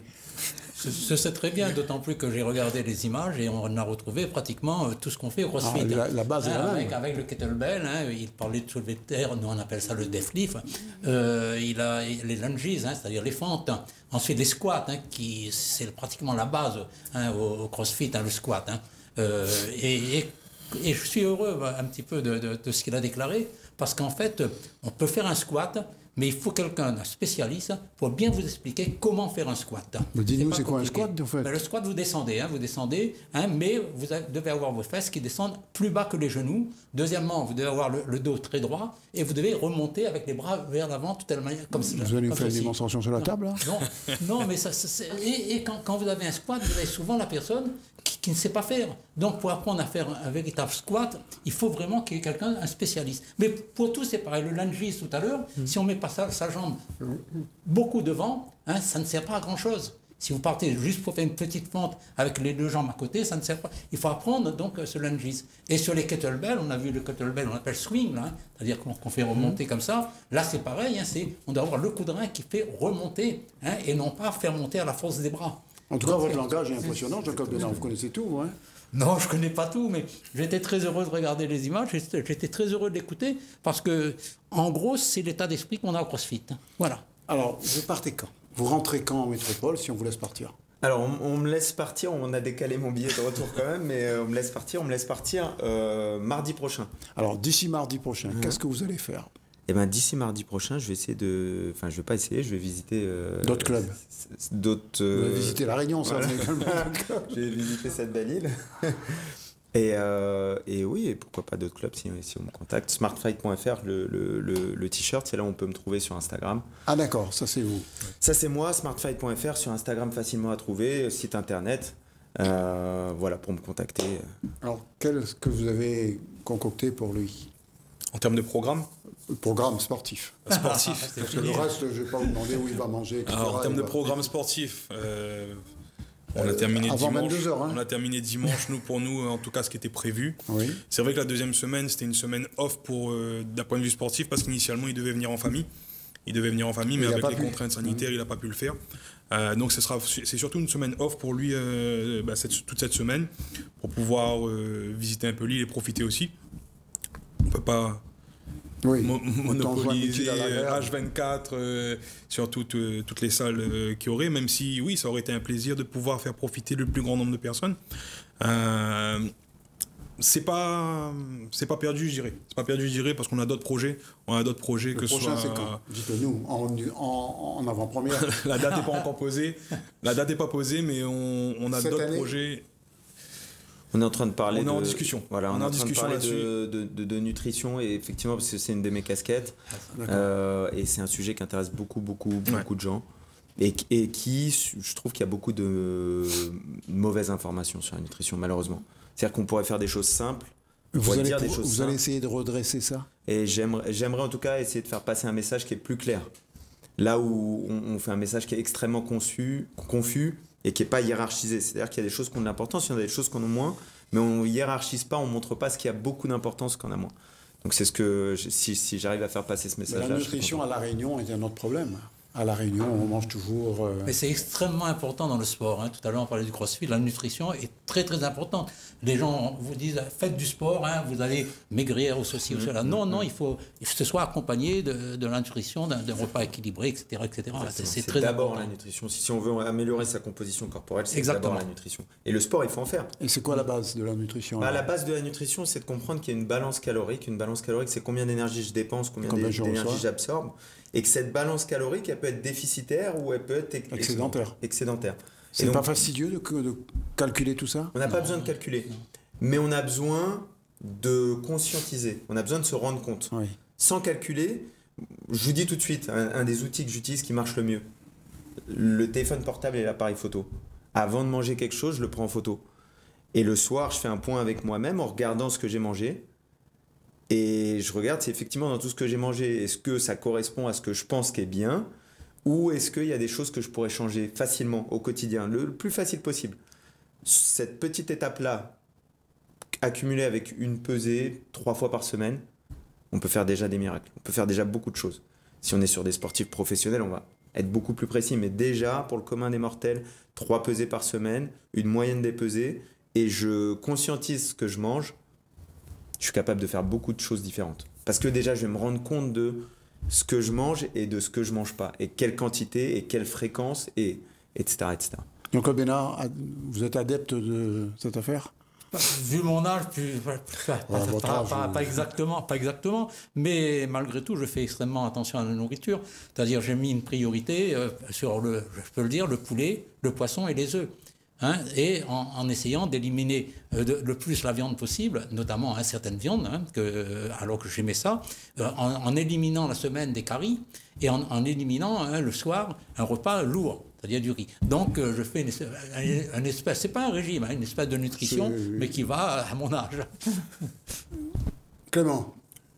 Speaker 9: C'est très bien, d'autant plus que j'ai regardé les images et on a retrouvé pratiquement tout ce qu'on fait au CrossFit.
Speaker 2: La base est la même.
Speaker 9: Avec le kettlebell, il parlait de soulever de terre, nous on appelle ça le deadlift. Il a les lunges, c'est-à-dire les fentes. Ensuite les squats, qui c'est pratiquement la base au CrossFit, le squat. Et je suis heureux un petit peu de ce qu'il a déclaré, parce qu'en fait, on peut faire un squat, mais il faut quelqu'un, un spécialiste, pour bien vous expliquer comment faire un squat.
Speaker 2: Dites-nous, c'est quoi un squat, en fait?
Speaker 9: Le squat, vous descendez, mais vous devez avoir vos fesses qui descendent plus bas que les genoux. Deuxièmement, vous devez avoir le dos très droit, et vous devez remonter avec les bras vers l'avant, de telle manière, comme ça.
Speaker 2: Vous allez nous faire une démonstration sur la table, là?
Speaker 9: Non, mais quand vous avez un squat, vous avez souvent la personne qui ne sait pas faire. Donc, pour apprendre à faire un véritable squat, il faut vraiment qu'il y ait quelqu'un, un spécialiste. Mais pour tout, c'est pareil. Le lunge tout à l'heure, si on ne met pas sa jambe beaucoup devant, ça ne sert pas à grand-chose. Si vous partez juste pour faire une petite fente avec les 2 jambes à côté, ça ne sert pas. Il faut apprendre donc ce lunge. Et sur les kettlebells, on a vu le kettlebell, on appelle swing, c'est-à-dire qu'on fait remonter comme ça. Là, c'est pareil, on doit avoir le coup de rein qui fait remonter, et non pas faire monter à la force des bras.
Speaker 2: En tout cas, votre langage est impressionnant, Jean-Claude Bénard, vous connaissez tout, hein?
Speaker 9: Non, je ne connais pas tout, mais j'étais très heureux de regarder les images, j'étais très heureux de l'écouter, parce que, en gros, c'est l'état d'esprit qu'on a au CrossFit. Voilà.
Speaker 2: Alors, vous partez quand? Vous rentrez quand en métropole, si on vous laisse partir?
Speaker 8: Alors, on me laisse partir, on a décalé mon billet de retour quand même, mais on me laisse partir mardi prochain.
Speaker 2: Alors, d'ici mardi prochain, qu'est-ce que vous allez faire?
Speaker 8: Eh ben, d'ici mardi prochain, je vais essayer de... Enfin, je vais pas essayer, je vais visiter...
Speaker 2: d'autres clubs.
Speaker 8: Vous
Speaker 2: allez visiter La Réunion, ça,
Speaker 8: voilà.
Speaker 2: également.
Speaker 8: Je vais visiter cette belle île. Et oui, et pourquoi pas d'autres clubs si on me contacte. Smartfight.fr, le t-shirt, c'est là où on peut me trouver sur Instagram.
Speaker 2: Ah d'accord, ça c'est vous.
Speaker 8: Ça c'est moi, smartfight.fr, sur Instagram facilement à trouver, site internet, voilà, pour me contacter.
Speaker 2: Alors, qu'est-ce que vous avez concocté pour lui?
Speaker 7: En termes de programme?
Speaker 2: Programme sportif.
Speaker 7: Sportif.
Speaker 2: Parce que le reste, je ne vais pas vous demander où il va manger, etc.
Speaker 7: Alors, en termes de programme sportif, on a terminé
Speaker 2: avant
Speaker 7: dimanche.
Speaker 2: 22 heures, hein.
Speaker 7: On a terminé dimanche, pour nous, en tout cas, ce qui était prévu.
Speaker 2: Oui.
Speaker 7: C'est vrai que la deuxième semaine, c'était une semaine off d'un point de vue sportif, parce qu'initialement, il devait venir en famille. Mais avec les contraintes sanitaires, il n'a pas pu le faire. Donc, c'est surtout une semaine off pour lui, toute cette semaine, pour pouvoir visiter un peu l'île et profiter aussi. On ne peut pas...
Speaker 2: Oui,
Speaker 7: monopoliser H24 sur toutes les salles qu'il y aurait, même si oui, ça aurait été un plaisir de pouvoir faire profiter le plus grand nombre de personnes. C'est pas perdu, je dirais. C'est pas perdu, je dirais, parce qu'on a d'autres projets.
Speaker 2: Le prochain, c'est quand? Dites-nous, en avant-première.
Speaker 7: La date n'est pas encore posée. La date n'est pas posée, mais on a d'autres projets.
Speaker 8: On est en train de parler.
Speaker 7: On est en discussion.
Speaker 8: Voilà, on est en train de parler de nutrition, et effectivement, parce que c'est une de mes casquettes. Et c'est un sujet qui intéresse beaucoup de gens. Et qui, je trouve qu'il y a beaucoup de mauvaises informations sur la nutrition, malheureusement. C'est-à-dire qu'on pourrait faire des choses simples.
Speaker 2: Vous allez essayer de redresser ça?
Speaker 8: Et j'aimerais en tout cas essayer de faire passer un message qui est plus clair. Là où on fait un message qui est extrêmement confus, et qui n'est pas hiérarchisé. C'est-à-dire qu'il y a des choses qui ont de l'importance, il y en a des choses qui en ont moins, mais on ne hiérarchise pas, on ne montre pas ce qui a beaucoup d'importance qu'on a moins. Donc c'est ce que, si j'arrive à faire passer ce message-là...
Speaker 2: La nutrition à La Réunion est un autre problème. À La Réunion, on mange toujours...
Speaker 9: Mais c'est extrêmement important dans le sport. Hein. Tout à l'heure, on parlait du crossfit. La nutrition est très, très importante. Les gens vous disent, faites du sport, hein, vous allez maigrir ou ceci ou cela. Non, il faut que ce soit accompagné de la nutrition, d'un repas équilibré, etc. C'est très
Speaker 8: d'abord
Speaker 9: important.
Speaker 8: La nutrition. Si on veut améliorer sa composition corporelle, c'est d'abord la nutrition. Et le sport, il faut en faire.
Speaker 2: Et c'est quoi la base de la nutrition?
Speaker 8: La base de la nutrition, c'est de comprendre qu'il y a une balance calorique. Une balance calorique, c'est combien d'énergie je dépense, combien d'énergie j'absorbe. Et que cette balance calorique, elle peut être déficitaire ou elle peut être excédentaire.
Speaker 2: C'est pas fastidieux de calculer tout ça?
Speaker 8: On n'a pas besoin de calculer, mais on a besoin de conscientiser, on a besoin de se rendre compte.
Speaker 2: Oui.
Speaker 8: Sans calculer, je vous dis tout de suite, un des outils que j'utilise qui marche le mieux, le téléphone portable et l'appareil photo. Avant de manger quelque chose, je le prends en photo. Et le soir, je fais un point avec moi-même en regardant ce que j'ai mangé. Et je regarde si effectivement dans tout ce que j'ai mangé, est-ce que ça correspond à ce que je pense qui est bien, ou est-ce qu'il y a des choses que je pourrais changer facilement au quotidien, le plus facile possible. Cette petite étape-là, accumulée avec une pesée 3 fois par semaine, on peut faire déjà des miracles, on peut faire déjà beaucoup de choses. Si on est sur des sportifs professionnels, on va être beaucoup plus précis, mais déjà pour le commun des mortels, 3 pesées par semaine, une moyenne des pesées, et je conscientise ce que je mange, je suis capable de faire beaucoup de choses différentes. Parce que déjà, je vais me rendre compte de ce que je mange et de ce que je mange pas. Et quelle quantité et quelle fréquence, et etc.
Speaker 2: Donc, Bénard, vous êtes adepte de cette affaire?
Speaker 9: Vu mon âge, pas exactement, mais malgré tout, je fais extrêmement attention à la nourriture. C'est-à-dire, j'ai mis une priorité sur je peux le dire, le poulet, le poisson et les œufs. Hein, et en essayant d'éliminer le plus la viande possible, notamment certaines viandes, alors que j'aimais ça, en éliminant la semaine des caries et en éliminant le soir un repas lourd, c'est-à-dire du riz. Donc je fais une espèce, c'est pas un régime, une espèce de nutrition, mais qui va à mon âge.
Speaker 2: Clément,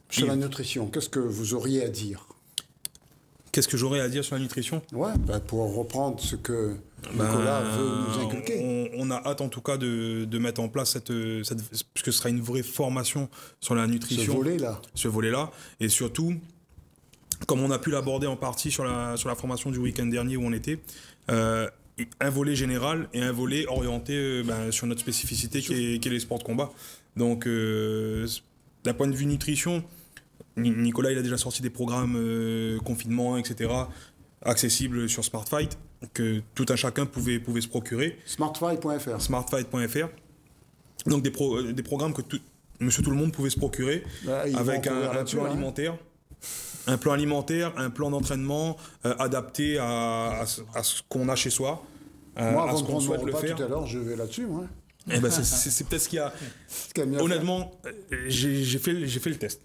Speaker 2: sur la nutrition, qu'est-ce que vous auriez à dire?
Speaker 7: Qu'est-ce que j'aurais à dire sur la nutrition?
Speaker 2: Ouais, pour reprendre ce que Nicolas veut nous inculquer.
Speaker 7: On a hâte en tout cas de mettre en place puisque ce sera une vraie formation sur la nutrition. Ce volet-là. Et surtout, comme on a pu l'aborder en partie sur la formation du week-end dernier où on était, un volet général et un volet orienté sur notre spécificité qui est les sports de combat. Donc, d'un point de vue nutrition, Nicolas, il a déjà sorti des programmes confinement, etc., accessibles sur Smartfight. que tout un chacun pouvait se procurer.
Speaker 2: Smartfight.fr.
Speaker 7: Smartfight.fr. Donc des programmes que monsieur tout le monde pouvait se procurer avec un plan alimentaire. Un plan alimentaire, un plan d'entraînement adapté à ce qu'on a chez soi,
Speaker 2: moi,
Speaker 7: à ce qu'on souhaite le faire.
Speaker 2: Tout à l'heure, je vais là-dessus, moi.
Speaker 7: Eh ben c'est peut-être ce qu'il y a. Honnêtement, j'ai fait le test.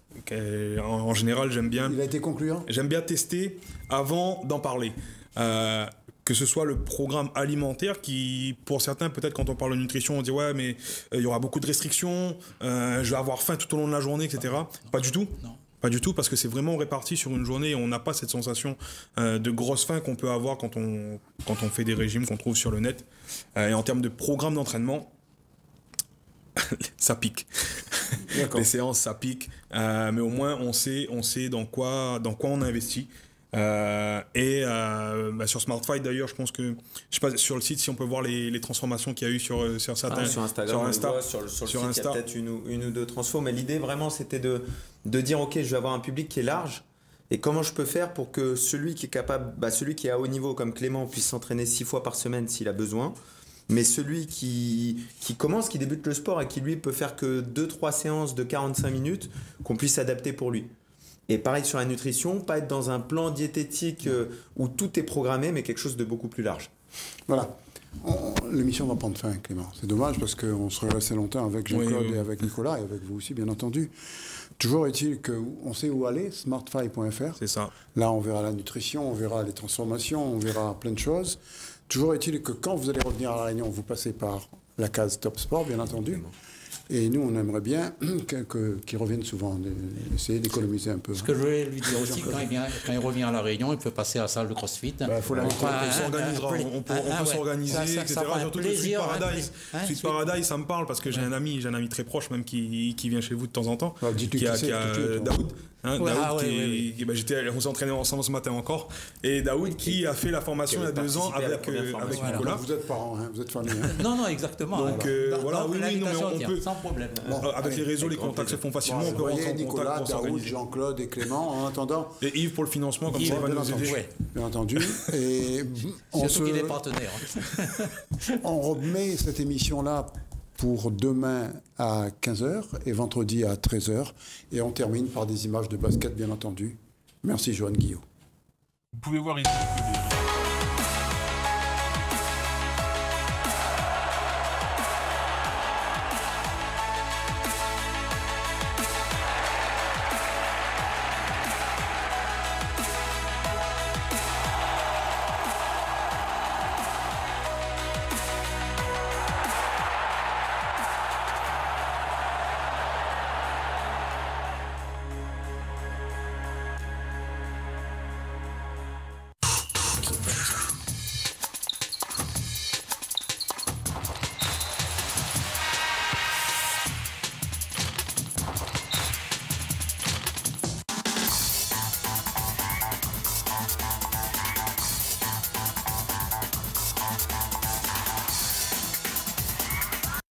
Speaker 7: En général, j'aime bien.
Speaker 2: Il a été concluant.
Speaker 7: J'aime bien tester avant d'en parler. Que ce soit le programme alimentaire qui, pour certains, peut-être quand on parle de nutrition, on dit ouais, mais il y aura beaucoup de restrictions, je vais avoir faim tout au long de la journée, etc. Pas du tout. Non. Pas du tout, parce que c'est vraiment réparti sur une journée et on n'a pas cette sensation de grosse faim qu'on peut avoir quand on fait des régimes qu'on trouve sur le net. Et en termes de programme d'entraînement, ça pique. Les séances, ça pique. Mais au moins, on sait dans quoi on investit. Sur SmartFight d'ailleurs, je pense que je sais pas sur le site si on peut voir les transformations qu'il y a eu sur certains
Speaker 8: sur Instagram, sur le site il y a peut-être une ou deux transfos, mais l'idée vraiment c'était de dire ok, je vais avoir un public qui est large et comment je peux faire pour que celui qui est capable, celui qui est à haut niveau comme Clément puisse s'entraîner 6 fois par semaine s'il a besoin, mais celui qui commence, qui débute le sport et qui lui peut faire que 2-3 séances de 45 minutes, qu'on puisse s'adapter pour lui. Et pareil sur la nutrition, pas être dans un plan diététique où tout est programmé, mais quelque chose de beaucoup plus large.
Speaker 2: Voilà. L'émission va prendre fin, Clément. C'est dommage parce qu'on serait resté longtemps avec Jean-Claude et avec Nicolas et avec vous aussi, bien entendu. Toujours est-il qu'on sait où aller, smartfight.fr.
Speaker 7: C'est ça.
Speaker 2: Là, on verra la nutrition, on verra les transformations, on verra plein de choses. Toujours est-il que quand vous allez revenir à La Réunion, vous passez par la case Top Sport, bien entendu. Et nous, on aimerait bien qu'ils reviennent souvent, essayer d'économiser un peu.
Speaker 9: Ce que je voulais lui dire aussi, quand il revient à La Réunion, il peut passer à la salle de CrossFit.
Speaker 7: On peut s'organiser, etc. Surtout que Sweet Paradise, Sweet Paradise, ça me parle parce que j'ai un ami très proche même qui vient chez vous de temps en temps, qui a Daoud. On s'est entraîné ensemble ce matin encore. Et Daoud qui a fait la formation il y a 2 ans avec Nicolas.
Speaker 2: Vous êtes parents, vous êtes famille.
Speaker 9: Non, exactement.
Speaker 7: Donc voilà, oui, non, mais on peut.
Speaker 9: Problème.
Speaker 7: Avec les réseaux, les contacts se font facilement. On peut rentrer en
Speaker 2: Nicolas,
Speaker 7: contact,
Speaker 2: Daoud, Jean-Claude et Clément, en attendant.
Speaker 7: Et Yves pour le financement, comme ça, il va nous aider.
Speaker 2: Bien entendu. Et
Speaker 9: surtout qu'il est partenaire.
Speaker 2: On remet cette émission-là pour demain à 15h et vendredi à 13h. Et on termine par des images de basket, bien entendu. Merci, Johan Guillot.
Speaker 7: Vous pouvez voir ici.